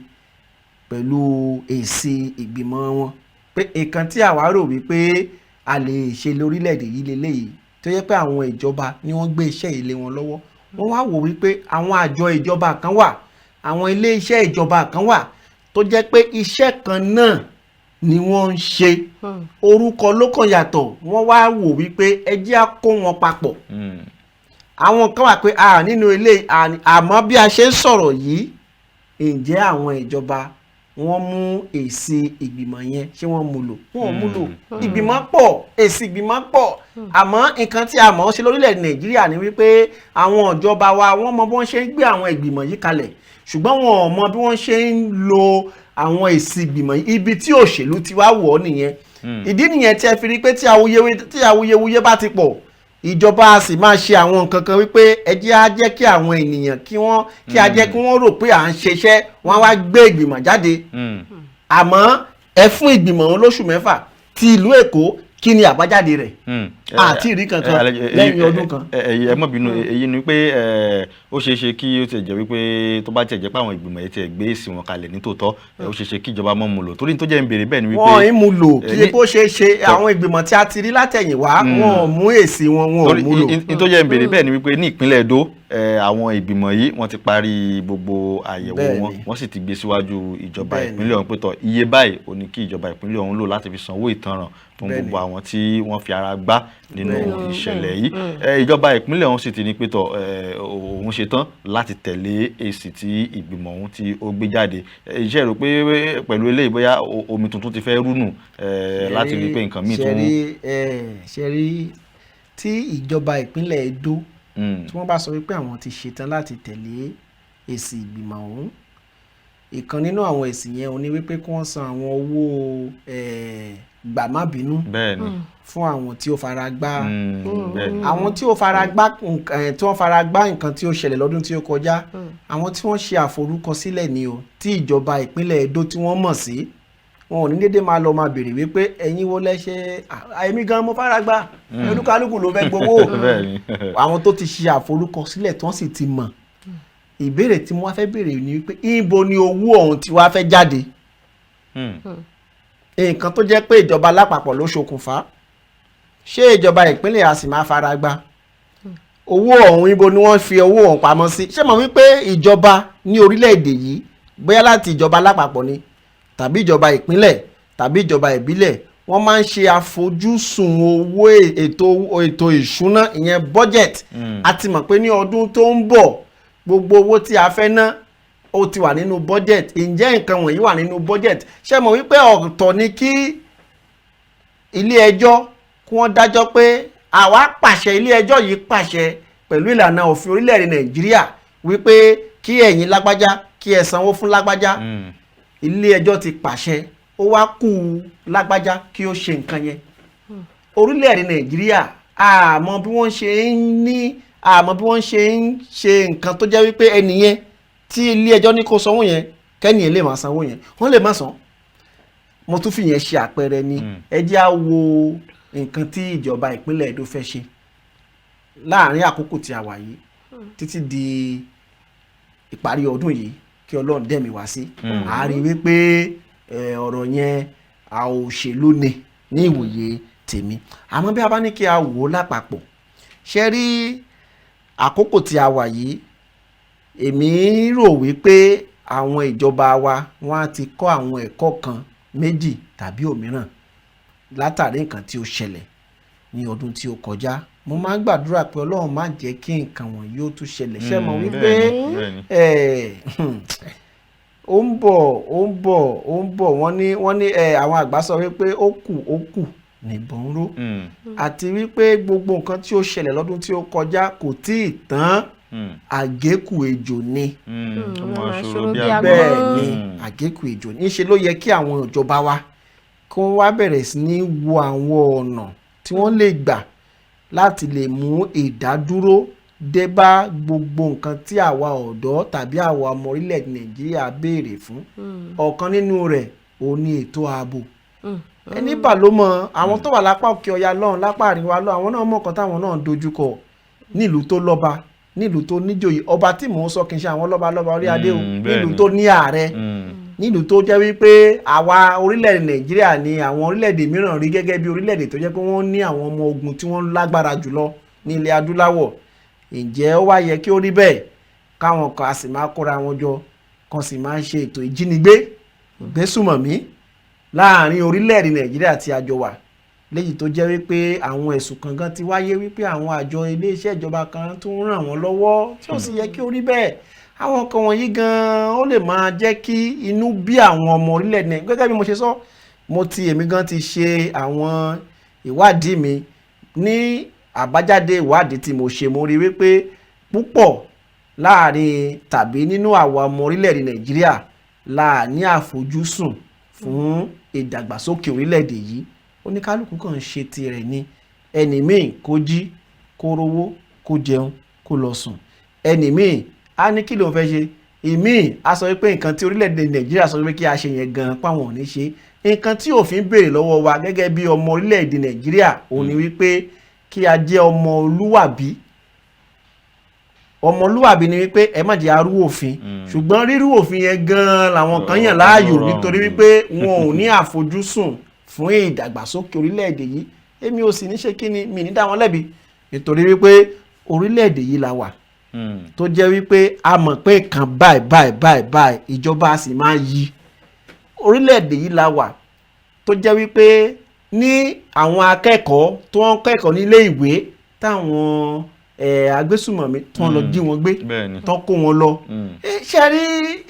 pẹ̀lú èsì ìgbìmọ̀ wọn pé nǹkan tí àwa rò wípé a lè ṣe lórílẹ̀‐èdè yìí lélẹ́yìí tó yẹ pé àwọn ìjọba ni wọ́n gbé iṣẹ́ yìí lé wọn lọ́wọ́ wọ́n wá wò wípé àwọn àjọ ìjọba kan wà àwọn ilé iṣẹ́ ìjọba kan wà tó jẹ́ pé iṣẹ́ kan náà ni wọ́n ń ṣe orúkọ ló kàn yàtọ̀ wọ́n wá wò wípé ẹ jẹ́ á kó wọn papọ̀ àwọn kan wà pé nínú ilé àmọ́ bí a ṣe ń sọ̀rọ̀ yìí ǹjẹ́ àwọn ìjọba wọ́n mú èsì ìgbìmọ̀ yẹn ṣé wọ́n mú lò wọ́n mú lò ìgbìmọ̀ pọ̀ èsì ìgbìmọ̀ pọ̀ àmọ́ nǹkan tí a mọ̀ ṣe lórílẹ̀‐èdè Nàìjíríà ni wípé àwọn ìjọba wa wọ́n mọ bí wọ́n ṣe ń gbé àwọn ìgbìmọ̀ yìí kalẹ̀ ṣùgbọ́n wọn ò mọ bí wọ́n ṣe ń lo àwọn èsì ìgbìmọ̀ yìí ibi tí òṣèlú ti wá wọ̀ ọ́ nìyẹn ìdí nìyẹn tí ẹ fi rí pé tí awuyewuye bá ti pọ̀ ìjọba a sì máa ṣe àwọn nǹkan kan wípé ẹ jẹ́ á jẹ́ kí àwọn ènìyàn kí a jẹ́ kí wọ́n rò pé à ń ṣiṣẹ́ wọ́n wá gbé ìgbìmọ̀ jáde àmọ́ ẹ fún ìgbìmọ̀ wọn lóṣù mẹ́fà ti ìlú Èkó kí ni àbájáde rẹ̀ àti ìrí kankan lẹ́yìn ọdún kan. ẹ mọ̀ bínú èyí ni pé ó ṣeé ṣe kí ó ti jẹ́ wípé tó bá tiẹ̀ jẹ́ pé àwọn ìgbìmọ̀ yìí ti gbé èsì wọn kalẹ̀ nítòótọ́ ó ṣeé ṣe kí ìjọba mọ́ mu lò torí tó jẹ́ ń béèrè bẹ́ẹ̀ ni wípé. wọ́n ń mu lò kí epo ṣe ṣe àwọn ìgbìmọ̀ tí a ti rí látẹ̀yìnwá wọn ò mú èsì wọn ò mú lò. ní tó jẹ́ ń béèrè bẹ́ẹ̀ ni wípé ní ìpínlẹ̀ Èdó àwọn ìgbìmọ̀ yìí wọ́n ti parí gbogbo àyẹ̀wò wọn wọ́n sì ti gbé síwájú ìjọba ìpínlẹ̀ ọ̀hún pé tọ̀ iye báyìí ó ní kí ìjọba ìpínlẹ̀ ọ̀hún lò láti fi sanwó ìtanràn fún gbogbo àwọn tí wọ́n fi ara gbá nínú ìṣẹ̀lẹ̀ yìí ìjọba ìpínlẹ̀ ọ̀hún sì ti ní pé tọ̀ òun ṣetán láti tẹ̀lé èsì tí ìgbìmọ̀ ọ̀hún tí ó gbé jáde iṣẹ́ rò pé pẹ̀lú eléyìí bóyá omi tuntun ti fẹ́ rúnù láti rí pé nǹkan míì tún. ṣe rí tí ìjọba ìpínlẹ̀ Èdó tí wọ́n bá sọ wípé àwọn ti ṣetán láti tẹ̀lé èsì ìgbìmọ̀ ọ̀hún ìkan nínú àwọn èsì yẹn ò ní wípé kí wọ́n san àwọn owó gbàmábínú fún àwọn tí ó fara gbá àwọn tí ó fara gbá nǹkan tí ó ṣẹlẹ̀ lọ́dún tí ó kọjá àwọn tí wọ́n ṣe àforúkọsílẹ̀ ni o tí ìjọba ìpínlẹ̀ Èdó tí wọ́n mọ̀ sí wọn ò ní dédé máa lọ máa béèrè wípé ẹ̀yin wo lẹ ṣe èmi gan mo fara gbá olúkálùkù ló fẹ́ gbowó àwọn tó ti ṣe àforúkọsílẹ̀ tí wọ́n sì ti mọ̀ ìbéèrè tí mo wá fẹ́ béèrè ni wípé ibo ni owó ọ̀hún tí wàá fẹ́ jáde nǹkan tó jẹ́ pé ìjọba lápapọ̀ ló ṣokùnfà ṣé ìjọba ìpínlẹ̀ a sì máa fara gbá owó ọ̀hún ibo ni wọ́n fi owó ọ̀hún pamọ́ sí ṣé mọ̀ wípé ìjọba ní orílẹ̀-èdè yìí bóyá láti ìjọba lápapọ̀ ni tàbí ìjọba ìpínlẹ̀ tàbí ìjọba ìbílẹ̀ wọ́n máa ń ṣe àfojúsùn owó ètò ìṣúná ìyẹn budget a ti mọ̀ pé ní ọdún tó ń bọ̀ gbogbo owó tí a fẹ́ ná ó ti wà nínú budget ǹjẹ́ nǹkan wọ̀nyí wà nínú budget ṣé mọ̀ wípé ọ̀tọ̀ ni kí ilé ẹjọ́ kí wọ́n dájọ́ pé àwa pàṣẹ ilé ẹjọ́ yìí pàṣẹ pẹ̀lú ìlànà òfin orílẹ̀-èdè Nàìjíríà wípé kí ẹ̀yin lágbájá kí ẹ sanwó fún lágbájá ilé ẹjọ́ ti pàṣẹ ó wá kú lágbájá kí ó ṣe nǹkan yẹn orílẹ̀-èdè Nàìjíríà àmọ́ bí wọ́n ṣe ń ṣe nǹkan tó jẹ́ wípé ẹnìyẹn tí ilé ẹjọ́ ní kó sanwó yẹn kẹ́ni ẹ̀ lè máa sanwó yẹn wọ́n lè má san. mo tún fi yẹn ṣe àpẹẹrẹ ni ẹ jẹ́ á wo nǹkan tí ìjọba ìpínlẹ̀ Èdó fẹ́ ṣe láàárín àkókò tí a wà yìí títí di ìparí ọdún yìí kí Ọlọ́run dẹ̀mí wá sí. a rí wípé ọ̀rọ̀ yẹn a ò ṣèlú ni ní ìwòye tèmi. àmọ́ bí a bá ní kí a wò ó lápapọ̀ ṣe rí àkókò tí a wà yìí èmi rò wípé àwọn ìjọba wa wọ́n á ti kọ́ àwọn ẹ̀kọ́ kan méjì tàbí òmíràn látàrí nǹkan tí ó ṣẹlẹ̀ ní ọdún tí ó kọjá. mo máa ń gbàdúrà pé Ọlọ́run má jẹ́ kí nǹkan wọ̀nyí ó tún ṣẹlẹ̀. ṣé mọ̀ wípé ó ń bọ̀ wọ́n ní àwọn àgbà sọ wípé ó kù nìbọn ró àti wípé gbogbo nǹkan tí ó ṣẹlẹ̀ lọ́dún tí ó kọjá kò tí ì tán àgékù ejò ni. bẹ́ẹ̀ ni àgékù ejò ni. ńṣe ló yẹ kí àwọn ìjọba wa kí wọ́n wá bẹ̀rẹ̀ sí ní wo àwọn ọ̀nà tí wọ́n lè gbà láti lè mú ìdádúró dé bá gbogbo nǹkan tí àwa ọ̀dọ́ tàbí àwa ọmọ orílẹ̀-èdè Nàìjíríà béèrè fún. ọ̀kan nínú rẹ̀ ò ní ètò ààbò. ẹni bà ló mọ àwọn tó wà lápá òkè ọya lọ́hùn lápá àríwá lọ́hùn àwọn náà mọ̀ kan táwọn náà dojúkọ nílùú tó lọ́ba nílùú tó níjòyè. ọba tí mò ń sọ kì í ṣe àwọn lọ́ba orí adé o nílùú tó ní ààrẹ nílùú tó jẹ́ wípé àwa orílẹ̀-èdè Nàìjíríà ni àwọn orílẹ̀-èdè mìíràn rí gẹ́gẹ́ bí orílẹ̀-èdè tó jẹ́ pé wọ́n ní àwọn ọmọ ogun tí wọ́n lágbára jùlọ ní ilẹ̀ adúláwọ̀. ǹjẹ́ ó wá yẹ kí ó rí bẹ́ẹ̀ káwọn kan a sì máa kóra wọn jọ kan sì máa ń ṣe ètò ìjínigbé ìgbésùmọ̀mí láàrin orílẹ̀-èdè Nàìjíríà tí a jọ wà léyìí tó jẹ́ wípé àwọn ẹ̀sùn kan gan ti wáyé wípé àwọn àjọ iléeṣẹ́ ìjọba kan tó ń ràn wọ́n lọ́wọ́ tí ó sì yẹ kí ó rí bẹ́ẹ̀. àwọn kan wọ̀nyí gan ó lè máa jẹ́ kí inú bí àwọn ọmọ orílẹ̀-èdè Nàìjíríà. gẹ́gẹ́ bí mo ṣe sọ èmi gan ti ṣe àwọn ìwádìí mi. ní àbájáde ìwádìí tí mo ṣe mo rí wípé púpọ̀ láàrin tàbí nínú àwọn ọmọ orílẹ̀-èdè Nàìjíríà la ní àfojúsùn fún ìdàgbàsókè orílẹ̀-èdè yìí. oníkálukú kan ń ṣe tirẹ̀ ni. ẹni míì kó jí kó rówó kó jẹun kó lọ sùn. ẹni míì á ní kí ló ń fẹ́ ṣe. ìmíì á sọ pé nǹkan tí orílẹ̀-èdè Nàìjíríà sọ pé kí a ṣe yẹn gan páwọn ò ní ṣe. nǹkan tí òfin béèrè lọ́wọ́ wa gẹ́gẹ́ bí ọmọ orílẹ̀-èdè Nàìjíríà òun ni wípé kí a jẹ́ ọmọlúwàbí. ọmọlúwàbí ni wípé ẹ má jẹ́ arú òfin ṣùgbọ́n rírú òfin yẹn gan làwọn kan yàn láàyò nítorí wípé wọn ò ní àfojúsùn fún ìdàgbàsókè orílẹ̀-èdè yìí. èmi ò sì ní ṣe kí ni mi ní dá wọn lẹ́bi nítorí wípé orílẹ̀-èdè yìí la wà tó jẹ́ wípé a mọ̀ pé kan báyìí ìjọba a sì máa yí. orílẹ̀-èdè yìí la wà tó jẹ́ wípé ní àwọn akẹ́kọ̀ọ́ tó ń kẹ́kọ̀ọ́ nílé ìwé táwọn agbésùmọ̀mí tó ń lọ jí wọn gbé tó kó wọn lọ. ṣe rí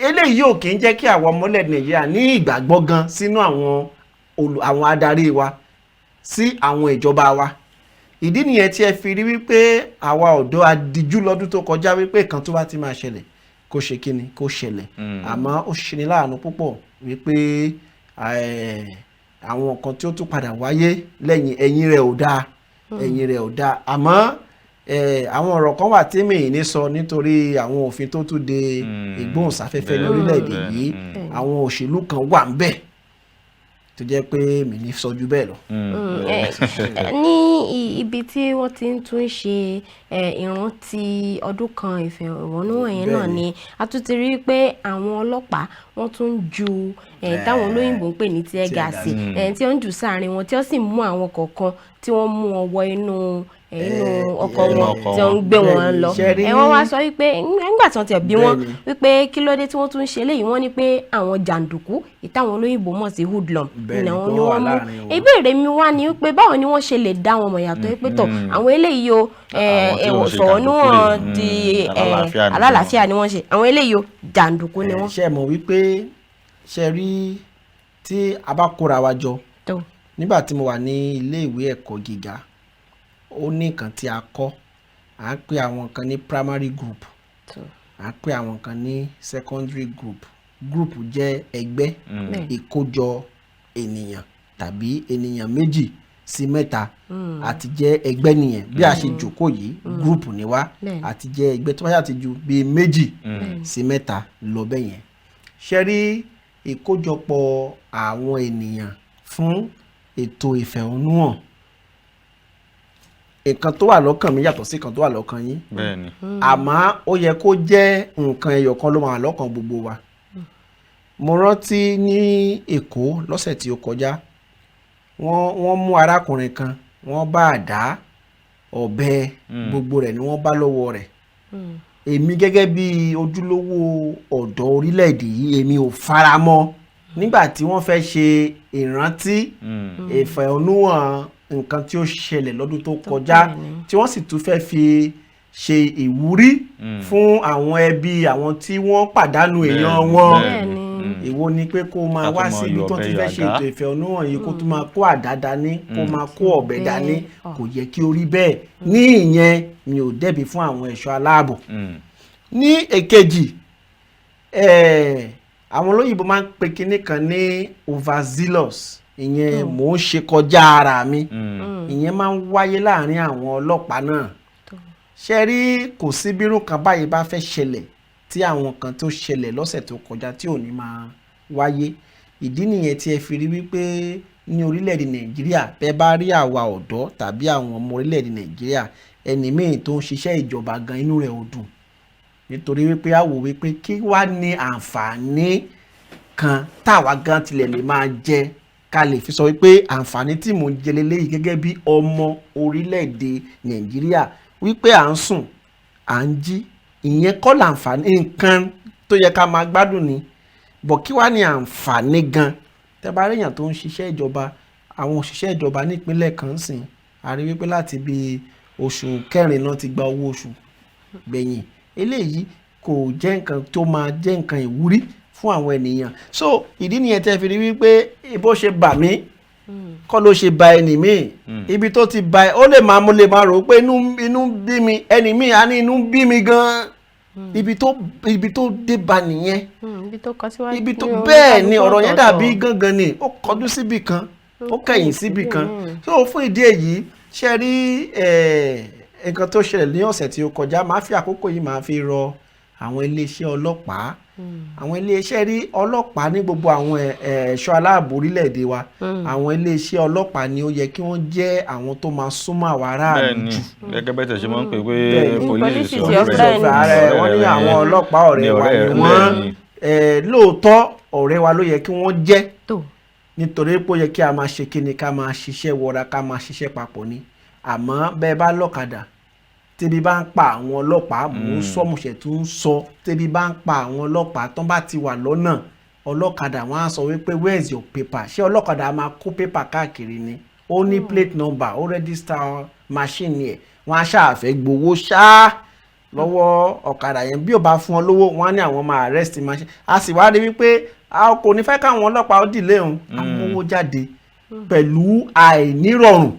eléyìí ò kì í jẹ́ kí àwọn ọmọ orílẹ̀-èdè Nàìjíríà ní ìgbàgbọ́ gan sínú àwọn adarí wa sí àwọn ìjọba wa. ìdí nìyẹn tí ẹ fi rí wípé àwa ọ̀dọ́ adìjú lọ́dún tó kọjá wípé kan tó bá ti máa ṣẹlẹ̀ kó ṣe kíni kó ṣẹlẹ̀. àmọ́ ó ṣe ni láàánú púpọ̀ wípé àwọn nǹkan tí ó tún padà wáyé lẹ́yìn ẹ̀yìn rẹ̀ ò dáa. àmọ́ àwọn ọ̀rọ̀ kan wà tí mi ní sọ nítorí àwọn òfin tó tún de ìgbóhùnsáfẹ́fẹ́ ní orílẹ̀-èdè yìí. àwọn òṣèlú kan wà ń bẹ̀ tó jẹ́ pé mi ní sọ ju bẹ́ẹ̀ lọ. ní ibi tí wọ́n ti ń tún ṣe ìrántí ọdún kan ìfẹ̀hónúhàn yẹn náà ni a tún ti rí pé àwọn ọlọ́pàá wọ́n tún ju táwọn olóyìnbó ń pè ní tear gas tí wọ́n ń jù sáàrin wọn tí wọ́n sì mú àwọn kọ̀ọ̀kan tí wọ́n mú wọn wọ inú ọkọ̀ wọn tí wọ́n ń gbé wọn lọ. wọ́n wá sọ wípé nígbà tí wọ́n ti bí wọ́n wípé kí ló dé tí wọ́n tún ṣe léyìí wọ́n ní pé àwọn jàǹdùkú ìtàwọn olóyìnbó mọ̀ sí hoodlum ni wọ́n mú. ìbéèrè mi wá ní wípé báwo ni wọ́n ṣe lè dá wọn mọ̀ yàtọ̀ wípé tọ̀ àwọn eléyìí o ìfẹ̀hónúhàn di alálàáfíà ni wọ́n ṣe àwọn eléyìí o jàǹdùkú ni wọ́n. ṣe mọ̀ wípé ṣe rí tí a bá kóra wa jọ nígbà tí mo wà ní ilé ìwé ẹ̀kọ́ gíga ó ní nǹkan tí a kọ́ à ń pè àwọn kan ní primary group à ń pè àwọn kan ní secondary group jẹ́ ẹgbẹ́ ìkójọ ènìyàn tàbí ènìyàn méjì sí mẹ́ta àti jẹ́ ẹgbẹ́ nìyẹn bí a ṣe jókòó yìí group ni wá àti jẹ́ ẹgbẹ́ tó bá yà ti ju bíi méjì sí mẹ́ta lọ bẹ́ẹ̀ yẹn ṣe rí ìkójọpọ̀ àwọn ènìyàn fún ètò ìfẹ̀hónúhàn nǹkan tó wà lọ́kàn mi yàtọ̀ sí nǹkan tó wà lọ́kàn yín bẹ́ẹ̀ni àmọ́ ó yẹ kó jẹ́ nǹkan ẹyọ kan ló máa wà lọ́kàn gbogbo wa mo rántí ní Èkó lọ́sẹ̀ tí ó kọjá wọ́n mú arákùnrin kan wọ́n bá àdá ọ̀bẹ gbogbo rẹ̀ ni wọ́n bá lọ́wọ́ rẹ̀ èmi gẹ́gẹ́ bí ojúlówó ọ̀dọ́ orílẹ̀-èdè yìí èmi ò fara mọ́ nígbà tí wọ́n fẹ́ ṣe ìrántí ìfẹ̀hónúhàn nǹkan tí ó ṣẹlẹ̀ lọ́dún tó kọjá tí wọ́n sì tún fẹ́ fi ṣe ìwúrí fún àwọn ẹbí àwọn tí wọ́n pàdánù èèyàn wọn èwo ni pé kó máa wá síbi tó ti fẹ́ ṣe ètò ìfẹ̀hónúhàn yìí kó tún máa kó àdá dání kó máa kó ọ̀bẹ dání kò yẹ kí ó rí bẹ́ẹ̀ ní ìyẹn mi ò dẹ́bi fún àwọn ẹ̀ṣọ́ aláàbò ní èkejì àwọn olóyìnbó máa ń pe kinní kan ní overzealous ìyẹn mò ń ṣe kọjá ara mi ìyẹn máa ń wáyé láàrin àwọn ọlọ́pàá náà ṣe rí kò sí bírú kan báyìí bá fẹ́ ṣẹlẹ̀ tí àwọn kan tó ṣẹlẹ̀ lọ́sẹ̀ tó kọjá tí ò ní máa wáyé ìdí nìyẹn tí ẹ fi rí wípé ní orílẹ̀-èdè Nàìjíríà bẹ́ẹ̀ bá rí àwa ọ̀dọ́ tàbí àwọn ọmọ orílẹ̀-èdè Nàìjíríà ẹni míì tó ń ṣiṣẹ́ ìjọba gan inú rẹ̀ ò dùn nítorí wípé a wò wípé kí wá ní àǹfààní kan táwa gan tilẹ̀ lè máa jẹ ká lè fi sọ wípé àǹfààní tí mò ń jẹ lélẹ́yìí gẹ́gẹ́ bí ọmọ orílẹ̀-èdè Nàìjíríà wípé à ń sùn à ń jí ìyẹn kọ́ làǹfààní nǹkan tó yẹ ká máa gbádùn ni bọ̀ kí wá ní àǹfààní gan tẹ́ bá ríyàn tó ń ṣiṣẹ́ ìjọba àwọn òṣìṣẹ́ ìjọba nípínlẹ̀ kan sìn a rí wípé láti bí oṣù kẹrin náà ti gba owó oṣù gbẹ̀yìn eléyìí kò jẹ́ nǹkan tó máa jẹ́ nǹkan ìwúrí fún àwọn ènìyàn so ìdí nìyẹn tẹ́ fi rí wípé bó ṣe bà mí kọ́ ló ṣe ba ẹni míì ibi tó ti ba ó lè máa rò ó pé inú bí mi ẹni míì á ní inú bí mi gan ibi tó dé ba nìyẹn ibi tó bẹ́ẹ̀ ni ọ̀rọ̀ yẹn dàbí gangan ni ó kọjú síbì kan ó kẹ̀yìn síbì kan so fún ìdí èyí ṣe rí nǹkan tó ṣẹlẹ̀ ní ọ̀sẹ̀ tí ó kọjá máa fi àkókò yìí máa fi rọ àwọn iléeṣẹ́ ọlọ́pàá àwọn iléeṣẹ́ rí ọlọ́pàá ní gbogbo àwọn ẹ̀ṣọ́ aláàbò orílẹ̀-èdè wa àwọn iléeṣẹ́ ọlọ́pàá ni ó yẹ kí wọ́n jẹ́ àwọn tó máa súnmọ́ àwọn aráàlú jù. gẹ́gẹ́ bẹ́ẹ̀ tẹ̀ ṣe máa ń pè pé police ọ̀rẹ́ wọ́n ní àwọn ọlọ́pàá ọ̀rẹ́ wa ni wọ́n lóòótọ́ ọ̀rẹ́ wa ló yẹ kí wọ́n jẹ́ nítorí pé ó yẹ kí a máa ṣe kíni ká máa ṣiṣẹ́ wọra ká máa ṣiṣẹ́ papọ̀ ni àmọ́ bẹ́ẹ̀ bá lọ́kadà tẹ́bí bá ń pa àwọn ọlọ́pàá mò ń sọ mọ̀ṣẹ̀ tó ń sọ tẹ́bí bá ń pa àwọn ọlọ́pàá tán bá ti wà lọ́nà ọlọ́kadà wọn á sọ wípé where is your paper ṣé ọlọ́kadà á máa kó paper káàkiri ni ó ní plate number ó register machine yẹn wọn á ṣàfẹ́ gbowó ṣáá lọ́wọ́ ọ̀kadà yẹn bí ò bá fún ọ lówó wọn á ní àwọn máa arrest machine a sì wá rí wípé a kò ní fẹ́ káwọn ọlọ́pàá ó dìlé òun àwọn owó jáde pẹ̀lú àìnírọ̀rùn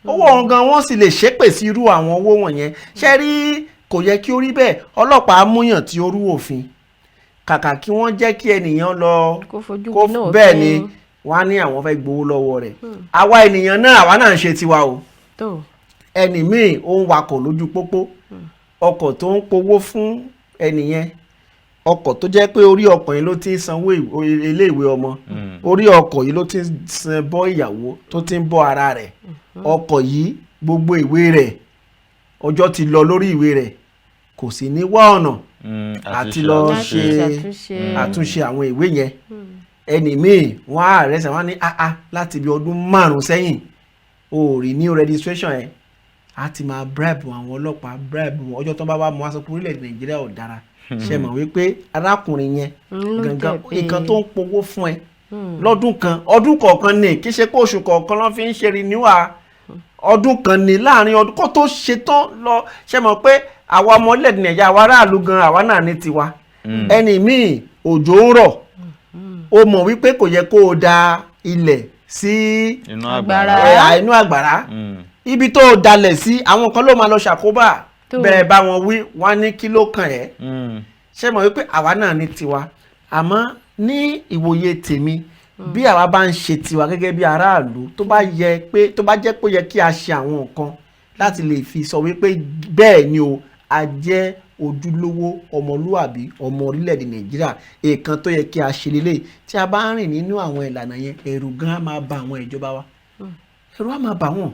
owó wọn gan wọ́n sì lè ṣépè sí irú àwọn owó wọ̀nyẹn ṣe rí kò yẹ kí ó rí bẹ́ẹ̀ ọlọ́pàá múyàn tí ó rú òfin kàkà kí wọ́n jẹ́ kí ènìyàn lọ kó bẹ́ẹ̀ ni wọ́n á ní àwọn fẹ́ gbowó lọ́wọ́ rẹ̀ àwa ènìyàn náà àwa náà ń ṣe tiwa o ẹni míì ó ń wakọ̀ lójú pópó ọkọ̀ tó ń powó fún ẹnìyẹn ọkọ̀ tó jẹ́ pé orí ọkọ̀ yìí ló ti ń sanwó iléèwé ọmọ orí ọkọ̀ yìí ló ti ń san bọ́ ìyàwó tó ti ń bọ́ ara rẹ̀ ọkọ̀ yìí gbogbo ìwé rẹ̀ ọjọ́ ti lọ lórí ìwé rẹ̀ kò sì ní wá ọ̀nà àti lọ ṣe àtúnṣe àwọn ìwé yẹn ẹni míì wọ́n á rẹ̀ sẹ́ wọ́n ní láti bí ọdún 5 sẹ́yìn o rí new registration ẹ̀ á ti máa bribe àwọn ọlọ́pàá bribe wọn ọjọ́ tó bá wà mọ́ aṣọ pé orílẹ̀-èdè Nàìjíríà ò dára ṣe mọ̀ wípé arákùnrin yẹn gangan nǹkan tó ń powó fún ẹ lọ́dún kan ọdún kọ̀ọ̀kan ni kì í ṣe pé oṣù kọ̀ọ̀kan ló fi ń ṣe renewal ọdún kan ni láàrin ọdún kó tó ṣe tán lọ ṣe mọ̀ pé àwa ọmọ orílẹ̀-èdè Nàìjíríà àwa aráàlú gan àwa náà ní tiwa ẹni míì òjò ń rọ̀ ó mọ̀ wípé kò yẹ kó o da ilẹ̀ sí inú àgbàrá ibi tó o dalẹ̀ sí àwọn kan ló máa lọ ṣàkóbá bẹ́ẹ̀ bá wọn wí wọ́n ní kí ló kàn ẹ́ ṣe mọ̀ wípé àwa náà ní tiwa àmọ́ ní ìwòye tèmi bí àwa bá ń ṣe tiwa gẹ́gẹ́ bí aráàlú tó bá jẹ́ pé ó yẹ kí a ṣe àwọn nǹkan láti lè fi sọ wípé bẹ́ẹ̀ ni o a jẹ́ ojúlówó ọmọlúwàbí ọmọ orílẹ̀-èdè Nàìjíríà èèkan tó yẹ kí a ṣe lélẹ̀ tí a bá ń rìn nínú àwọn ìlànà yẹn ẹ̀rù gan á máa ba àwọn ìjọba wa ẹ̀rù á máa bà wọ́n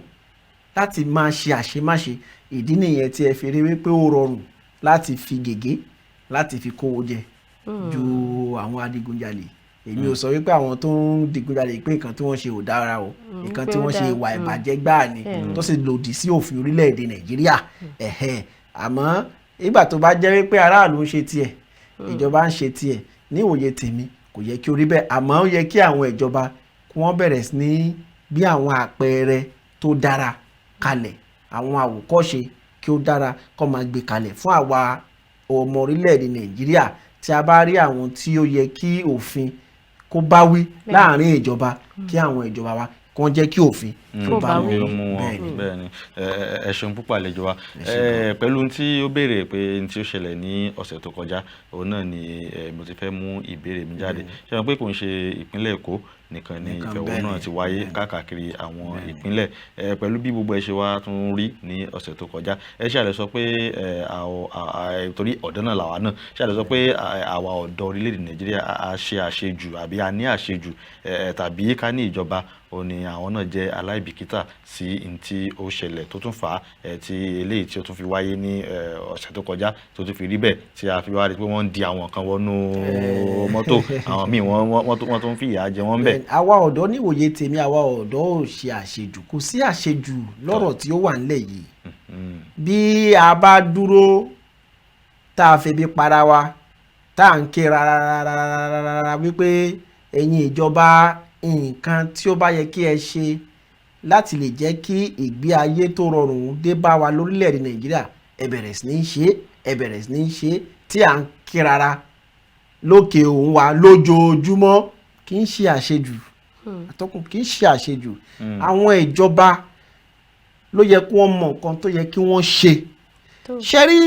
láti máa ṣe àṣemáṣe ìdí nìyẹn tí ẹ fi rí wípé ó rọrùn láti fi gègé láti fi kówó jẹ ju àwọn adigunjalè èmi ò sọ wípé àwọn tó ń digunjalè pé nǹkan tí wọ́n ṣe ò dára o nǹkan tí wọ́n ṣe ìwà ìbàjẹ́ gbáà ni tó sì lòdì sí òfin orílẹ̀-èdè Nàìjíríà àmọ́ ìgbà tó bá jẹ́ wípé aráàlú ń ṣe tiẹ̀ ìjọba ń ṣe tiẹ̀ ní ìwòye tèmi kò yẹ kí ó rí bẹ́ẹ̀ àmọ́ ó yẹ kí àwọn ìjọba kí wọ́n bẹ̀rẹ̀ sí ní bí àwọn àpẹẹrẹ tó dára kalẹ̀ àwọn àwòkọ́ṣe kí ó dára kó máa gbé kalẹ̀ fún àwa ọmọ orílẹ̀-èdè Nàìjíríà tí a bá rí àwọn tí ó yẹ kí òfin kó bá wí láàrin ìjọba kí àwọn ìjọba wa kó jẹ́ kí òfin kó bá wí. bẹ́ẹ̀ ni ẹ ṣeun púpọ̀ àlejò wa pẹ̀lú tí ó béèrè pé tí ó ṣẹlẹ̀ ní ọ̀sẹ̀ tó kọjá òun náà ni mo ti fẹ́ mú ìbéèrè mi jáde ṣe wọn pé kò ń ṣe ìpínlẹ̀ Èkó nìkan ni ìfẹ̀hónúhàn ti wáyé káàkiri àwọn ìpínlẹ̀ pẹ̀lú bí gbogbo ẹ ṣe wá tún rí ní ọ̀sẹ̀ tó kọjá ẹ ṣàlẹ̀ sọ pé torí ọ̀dọ́ náà làwa náà ṣàlẹ̀ sọ pé àwa ọ̀dọ́ orílẹ̀-èdè Nàìjíríà a ṣe àṣejù àbí a ní àṣejù tàbí ká ní ìjọba ó ní àwọn náà jẹ́ aláìbìkítà sí n tí ó ṣẹlẹ̀ tó tún fà á tí eléyìí tí ó tún fi wáyé ní ọ̀sẹ̀ tó kọjá tó tún fi rí bẹ́ẹ̀ tí a fi wá rí pé wọ́n ń di àwọn kan wọnú mọ́tò àwọn míì wọ́n tún fi ìyà jẹ wọ́n bẹ́ẹ̀. àwa ọ̀dọ́ níwòye tèmi àwa ọ̀dọ́ ò ṣe àṣejù kò sí àṣejù lọ́rọ̀ tí ó wà nílẹ̀ yìí bí a bá dúró tá a febi para wa tá à ń ké rárá wípé ẹ̀yin ìjọba nǹkan tí ó bá yẹ kí ẹ ṣe láti lè jẹ́ kí ìgbé ayé tó rọrùn dé bá wa lórílẹ̀‐èdè Nàìjíríà ẹ bẹ̀rẹ̀ sí ní ṣe tí à ń ké rárá lókè òun wa lójoojúmọ́ kì í ṣe àṣejù àtọkùn kì í ṣe àṣejù àwọn ìjọba ló yẹ kí wọ́n mọ nǹkan tó yẹ kí wọ́n ṣe ṣe rí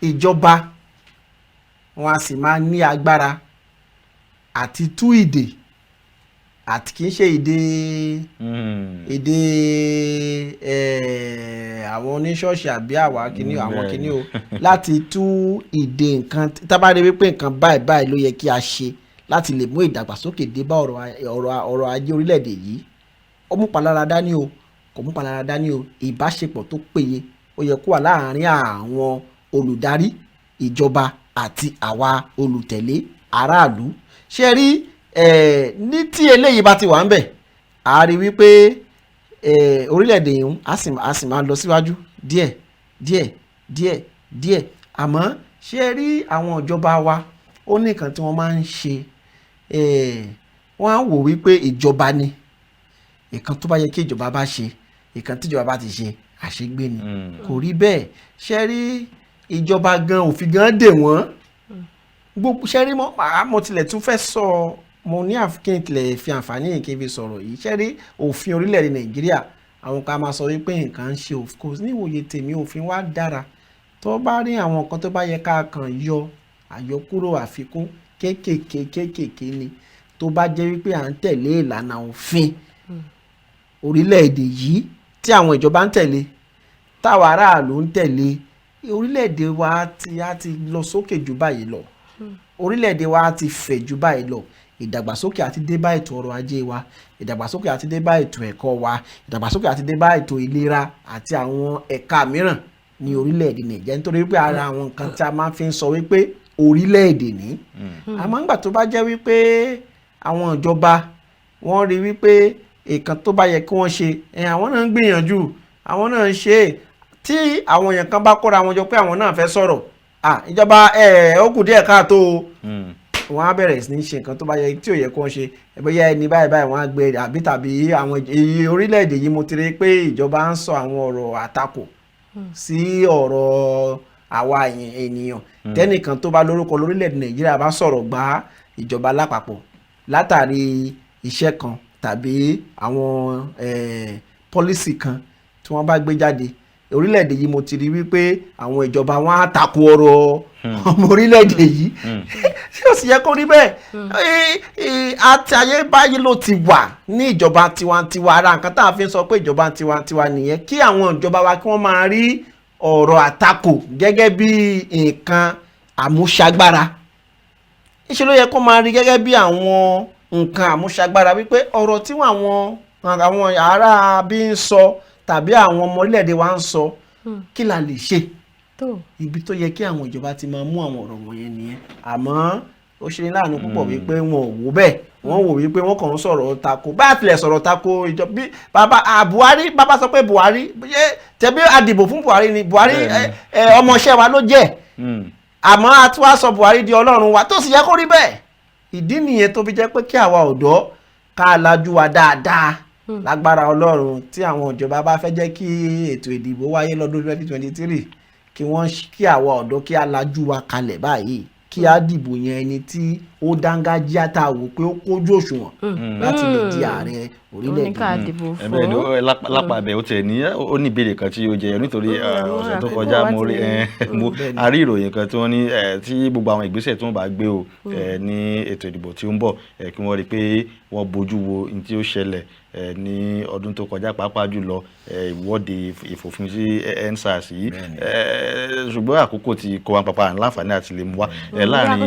ìjọba wọn a sì máa ní agbára àti tú ìdè àti kì í ṣe èdè àwọn oníṣọ́ọ̀ṣì àbí àwa kìíní àwọn kìíní o láti tú ìdè nǹkan tábàdé wípé nǹkan báyìí ló yẹ kí a ṣe láti lè mú ìdàgbàsókè dé bá ọrọ̀ ajé orílẹ̀-èdè yìí ó mú palára dání o kò mú palára dání o ìbáṣepọ̀ tó péye ó yẹ kó wà láàárín àwọn olùdarí ìjọba àti àwa olùtẹ̀lé aráàlú ṣe rí ní tí eléyìí bá ti wà ń bẹ̀ a rí wípé orílẹ̀-èdè yìí á sì máa lọ síwájú díẹ̀ àmọ́ ṣe rí àwọn ìjọba wa ó ní nǹkan tí wọ́n máa ń ṣe wọ́n á wò wípé ìjọba ni nǹkan tó bá yẹ kí ìjọba bá ṣe nǹkan tí ìjọba bá ti ṣe àṣegbé ni kò rí bẹ́ẹ̀ ṣe rí ìjọba gan òfin gan dè wọ́n gbogbo ṣe rí mo tilẹ̀ tún fẹ́ sọ mo ní àfikún tilẹ̀ fi àǹfààní yìí kí n fi sọ̀rọ̀ yìí ṣe rí òfin orílẹ̀-èdè Nàìjíríà àwọn kan máa sọ wípé nǹkan ń ṣe òfin kò ní ìwòye tèmi òfin wa dára tó bá rí àwọn nǹkan tó bá yẹ ká kàn yọ àyọkúrò àfikún kéékèèké ni tó bá jẹ́ wípé à ń tẹ̀lé ìlànà òfin orílẹ̀-èdè yìí tí àwọn ìjọba ń tẹ̀lé táwa aráàlú ń tẹ̀lé orílẹ̀-èdè wa á ti lọ sókè jù báyìí lọ orílẹ̀-èdè wa á ti fẹ̀ jù báyìí lọ ìdàgbàsókè àti dé bá ètò ọrọ̀ ajé wa ìdàgbàsókè àti dé bá ètò ẹ̀kọ́ wa ìdàgbàsókè àti dé bá ètò ìlera àti àwọn ẹ̀ka mìíràn ní orílẹ̀-èdè Nàìjíríà nítorí wípé ara àwọn nǹkan tí a máa fi ń sọ wípé orílẹ̀-èdè ní àmọ́ nígbà tó bá jẹ́ wípé àwọn ìjọba wọ́n rí wípé nǹkan tó bá yẹ kí wọ́n ṣe àwọn náà ń gbìyànjú àwọn náà ń ṣe tí àwọn èèyàn kan bá kóra wọn jọ pé àwọn náà fẹ́ sọ̀rọ̀ ìjọba ó kù díẹ̀ káàtó wọ́n á bẹ̀rẹ̀ sí ní ṣe nǹkan tó bá yẹ tí ò yẹ kí wọ́n ṣe bóyá ẹni báyìí wọ́n á gbé àbí tàbí àwọn orílẹ̀-èdè yìí mo ti rí pé ìjọba ń sọ àwọn ọ̀rọ̀ àtakò sí ọ̀rọ̀ àwa ènìyàn tẹ́nìkan tó bá lórúkọ lórílẹ̀-èdè Nàìjíríà bá sọ̀rọ̀ gbá ìjọba lápapọ̀ látàrí iṣẹ́ kan tàbí àwọn pọ́lísì kan tí wọ́n bá gbé jáde orílẹ̀-èdè yìí mo ti rí wípé àwọn ìjọba wọn á takò ọ̀rọ̀ ọmọ orílẹ̀-èdè yìí tí ó sì yẹ kó rí bẹ́ẹ̀ àti ayébáyé ló ti wà ní ìjọba tiwantiwa ara nǹkan tá a fi ń sọ pé ìjọba tiwantiwa nìyẹn kí àwọn ìjọba wa kí wọ́n máa rí ọ̀rọ̀ àtakò gẹ́gẹ́ bí nǹkan àmúṣagbára. Ìṣe ló yẹ kó máa rí gẹ́gẹ́ bí àwọn nǹkan àmúṣagbára wípé ọ̀rọ̀ tí àwọn ará bí ń sọ tàbí àwọn ọmọ orílẹ̀-èdè wa ń sọ kí la lè ṣe. Ibi tó yẹ kí àwọn ìjọba ti máa mú àwọn ọ̀rọ̀ wọ̀nyẹn nìyẹn. Àmọ́ ó ṣe ní láàánú púpọ̀ wípé wọn ò wò bẹ́ẹ̀, wọ́n wò wípé wọ́n kàn ń sọ̀rọ̀ tako bá tilẹ̀ sọ̀rọ̀ tako ìjọba bí Buhari bàbá sọ pé Buhari tẹ̀bí àdìbò fún Buhari ni Buhari ọmọọṣẹ́ wa ló jẹ́, àmọ́ a tún wá sọ Buhari di Ọlọ́run wa tó sì yẹ kó rí bẹ́ẹ̀. Ìdí nìyẹn tó fi jẹ́ pé kí àwa ọ̀dọ́ ká lajú wa dáadáa lágbára Ọlọ́run tí àwọn ìjọba bá fẹ́ jẹ́ kí ètò ìdìbò wáyé lọ́dún 2023 kí àwa ọ̀dọ́ kí a lajú wa kalẹ̀ báyìí kí a dìbò yẹn ẹni tí ó dángájíá tá a wò pé ó kójú òṣùwọ̀n láti lè di ààrẹ orílẹ̀-èdè. ẹ̀bẹ̀ ni lápá abẹ́ ó tiẹ̀ ní ó ní ìbéèrè kan tí ó jẹyọ nítorí ọ̀sẹ̀ tó kọjá mo rí ìròyìn kan tí wọ́n ní tí gbogbo àwọn ìgbésẹ̀ tí wọ́n bá gbé o ní ètò ìdìbò tí ó ń bọ̀ kí wọ́n rí i pé wọ́n bójú wo ní tí ó ṣẹlẹ̀ ní ọdún tó kọjá pàápàá jùlọ ìwọ́de ìfòfin sí EndSARS yìí ṣùgbọ́n àkókò tí kò wá pàpà láǹfààní àti lè mú wa láàrin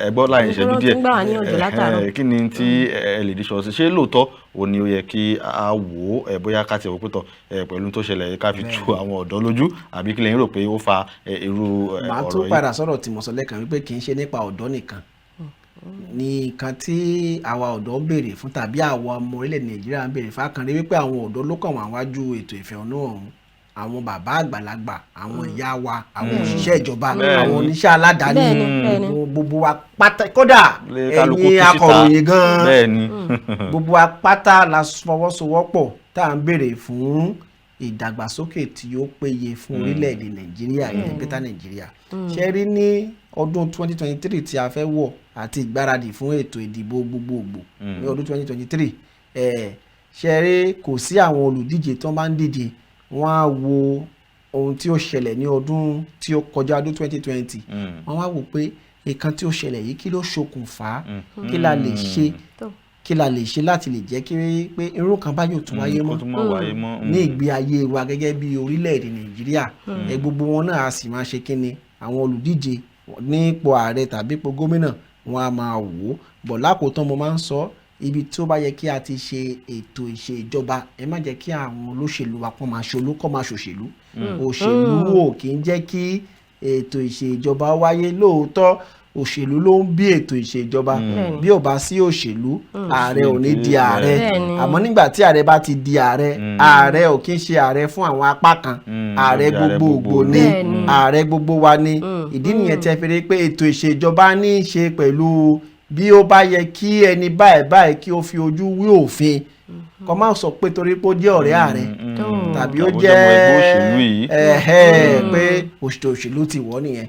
ẹgbọ́ láàrin ìṣẹ́jú díẹ̀ kí ni tí ẹ lè díṣọ́ sí ṣé lóòótọ́ ò ní ó yẹ kí a wò ó bóyá ká ti òpótọ̀ pẹ̀lú tó ṣẹlẹ̀ ká fi tu àwọn ọ̀dọ́ lójú àbí kí lẹ́yìn rò pé ó fa irú ọ̀rọ̀ yìí. màá tún padà sọ̀rọ̀ tí mo sọ lẹ́ẹ̀kan wípé kì í ṣe nípa ọ̀dọ́ nìkan ní nǹkan tí àwa ọ̀dọ́ ń béèrè fún tàbí àwa ọmọ orílẹ̀ Nàìjíríà ń béèrè fún àkànrí wípé àwọn ọ̀dọ́ ló kàn wọ́n wájú ètò ìfẹ̀hónú ọ̀hún àwọn bàbá àgbàlagbà àwọn ìyá wa àwọn òṣìṣẹ́ ìjọba àwọn oníṣẹ́ aládàáni gbogbo wa pátá kódà ẹ̀yin akọ̀ròyìn gan-an gbogbo wa pátá la fọwọ́sowọ́pọ̀ tá à ń béèrè fún ìdàgbàsókè tí ó péye fún orílẹ̀-èdè Nàìjíríà ìyẹn Greater Nàìjíríà. ṣe rí ní ọdún 2023 tí a fẹ́ wọ̀ àti ìgbáradì fún ètò ìdìbò gbogbogbò ní ọdún 2023 ṣe rí kò sí àwọn olùdíje tó máa ń díje wọ́n á wo ohun tí ó ṣẹlẹ̀ ní ọdún tí ó kọjá ọdún 2020 wọ́n wá wò pé nǹkan tí ó ṣẹlẹ̀ yìí kí ló ṣokùnfà kí la lè ṣe láti lè jẹ́ kí pé irú kan bá yóò tún wáyé mọ́ ní ìgbé ayé wa gẹ́gẹ́ bí orílẹ̀-èdè Nàìjíríà gbogbo wọn náà a sì máa ṣe kíni àwọn olùdíje ní ipò ààrẹ tàbí ipò gómìnà wọn a máa wò ó bọ̀ lákòótán mo máa ń sọ ibi tí ó bá yẹ kí a ti ṣe ètò ìṣèjọba ẹ má jẹ́ kí àwọn olóṣèlú wa kọ́ máa ṣòṣèlú òṣèlú ò kì í jẹ́ kí ètò ìṣèjọba wáyé lóòótọ́ òṣèlú ló ń bí ètò ìṣèjọba bí ò bá sí òṣèlú ààrẹ ò ní di ààrẹ àmọ́ nígbà tí ààrẹ bá ti di ààrẹ ò kí ń ṣe ààrẹ fún àwọn apá kan ààrẹ gbogbogbò ni ààrẹ gbogbo wa ni ìdí nìyẹn tí ẹ fi rí pé ètò ìṣèjọba ní í ṣe pẹ̀lú bí ó bá yẹ kí ẹni báyìí kí ó fi ojú wí òfin kó má sọ pé torí pé ó jẹ́ ọ̀rẹ́ ààrẹ tàbí ó jẹ́ pé òṣèlú ti wọ̀ nìyẹn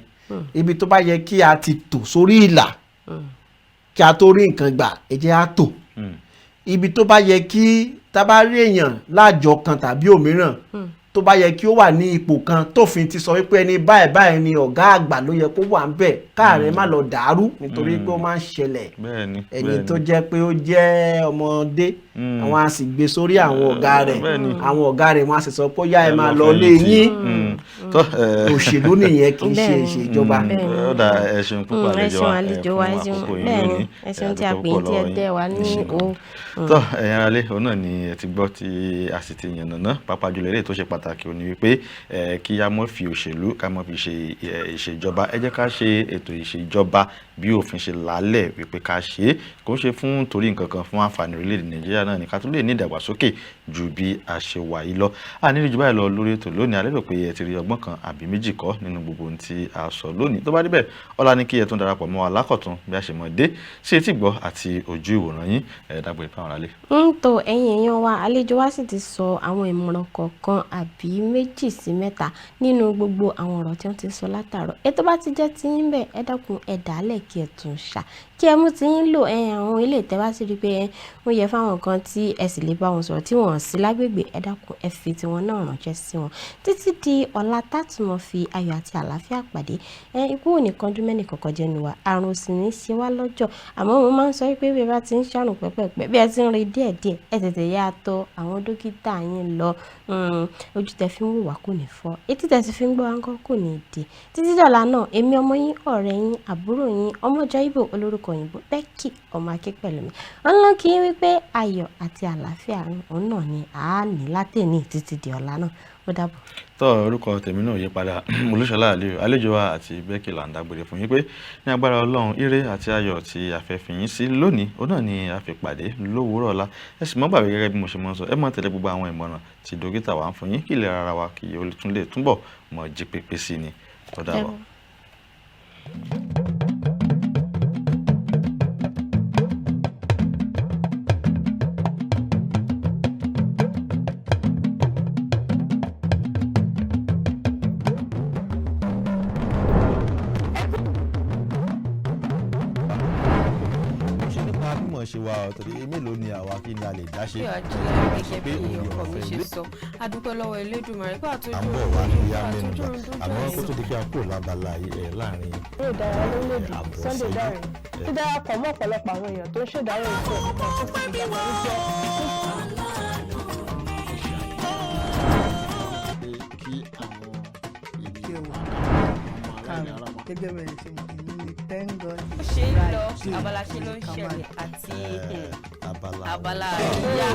ibi tó bá yẹ kí a ti tò sórí ìlà kí a tó rí nǹkan gbà ẹ jẹ́ á tò ibi tó bá yẹ kí tá bá rí èèyàn lájọ kan tàbí òmíràn tó bá yẹ kí ó wà ní ipò kan tófin ti sọ wípé ẹni báyìí ni ọ̀gá àgbà ló yẹ kó wà ń bẹ̀ káàrẹ̀ má lọ dàrú nítorí pé ó máa ń ṣẹlẹ̀ ẹni tó jẹ́ pé ó jẹ́ ọmọdé àwọn a sì gbé sórí àwọn ọ̀gá rẹ̀ wọ́n a sì sọ pé ó yá ẹ máa lọ lé yín òṣèlú nìyẹn kì í ṣe ìṣèjọba. ó dà ẹ̀sùn púpọ̀ àlejò wa ẹ̀sùn tí a pè é tí ẹ tẹ́ wa ní o. tó ẹ̀yin aráalé òun náà ni ẹ ti gbọ́ tí a sì ti yànnàná pàápàá jùlọ eléyìí tó ṣe pàtàkì òní wípé kí a mọ̀ fi òṣèlú ká mọ̀ fi ṣe ìṣèjọba ẹ jẹ́ ká ṣe ètò ìṣèjọba bí òfin ṣe lálẹ̀ wípé ká ṣe é kò ń ṣe fún torí nǹkan kan fún àǹfààní orílẹ̀-èdè Nàìjíríà náà ní ká tún lè ní ìdàgbàsókè ju bí a ṣe wà yìí lọ àníri jù báyìí lọ lórí ètò lónìí a lérò pé ẹ ti rí ọgbọ́n kan àbí méjì kọ́ nínú gbogbo ohun tí a sọ lónìí tó bá débẹ̀ ọlá ní kí ẹ tún darapọ̀ mọ́ wa lákọ̀tún bí a ṣe mọ̀ dé sí etí gbọ́ àti ojú ìwòran yín dágbére fáwọn aráalé. tó ẹ̀yin èèyàn wa àlejò wa sì ti sọ àwọn ìmọ̀ràn kọ̀ọ̀kan àbí méjì sí mẹ́ta nínú gbogbo àwọn ọ̀rọ̀ tí wọ́n ti sọ látàárọ̀ ètò bá ti jẹ́ tí ń bẹ̀ ẹ dákun ẹ dàálẹ̀ kí ẹ tún ṣá kí ẹ mú ti yín lò àwọn ilé ìtẹ́wá sí rí pé ó yẹ fáwọn kan tí ẹ sì lè bá wọn sọ̀rọ̀ tí wọ́n sí lágbègbè ẹ dákun ẹ fi tiwọn náà ránṣẹ́ sí wọn títí di ọ̀la tátùmọ̀ fi ayọ̀ àti àlàáfíà pàdé ikú ò ní kanjú mẹ́nì kọ̀ọ̀kan jẹ́nu wa àrùn sì ní ṣe wá lọ́jọ́ àmọ́ mo máa ń sọ pé bí ẹ bá ti ń ṣàrùn pẹ́pẹ́pẹ́ bí ẹ ti ń rí díẹ̀díẹ̀ ẹ tètè yá tọ̀ àwọn dókítà yín lọ ojú tẹ fi ń wò wá kò ní fọ́ etí tẹ sì fi ń gbọ́ wá ńkọ́ kò ní dé títí dọ̀la náà èmi ọmọ yín ọ̀rẹ́ yín àbúrò yín ọmọjọ́ Ìgbò olórúkọ òyìnbó Becky ọmọ Akínpẹ̀lúmi ọlọ́run kì í wípé ayọ̀ àti àlàáfíà òun náà ni a ní látẹ̀ní títí di ọ̀la náà ó dàbọ̀. tọ́ orúkọ tèmi náà yí padà Olúṣọlá àlejò wa àti Becky là ń dágbére fún yín pé ní agbára Ọlọ́run ire àti ayọ̀ tí a fẹ́ fi yín sí lónìí òun náà ni a fi pàdé lówùúrọ̀ ọ̀la ẹ sì mọ́ gbàgbé gẹ́gẹ́ bí mo ṣe mọ́ sọ ẹ mọ́ tẹ̀lé gbogbo àwọn ìmọ̀ràn tí dókítà wa ń fún yín kí ìlera ara wa kí ó tún lè túbọ̀ mọ́ jí pépé sí ni ó dàbọ̀. ṣe wa torí mélòó ni àwa kí ni a lè dá ṣe. bí ọjọ́ gẹ́gẹ́ bí ọkọ mi ṣe sọ adúpẹ́ lọ́wọ́ Elédùmarè pé àtúntò àbọ̀ wa ní ya mẹ́nu bá àmọ́ kó tó di pé a kúrò lábala láàrin. eré ìdárayá lórílẹ̀‐èdè Sunday Dare tó darapọ̀ mọ́ ọ̀pọ̀lọpọ̀ àwọn èèyàn tó ń ṣèdárò ìfẹ́ ọ̀pọ̀ tó ti dàgbà ní jẹ́. gẹ́gẹ́ bẹ́ẹ̀ ṣe mọ̀ ní thank God. ṣe ń lọ abala ṣe ló ń ṣẹlẹ̀ àti abala àríyá.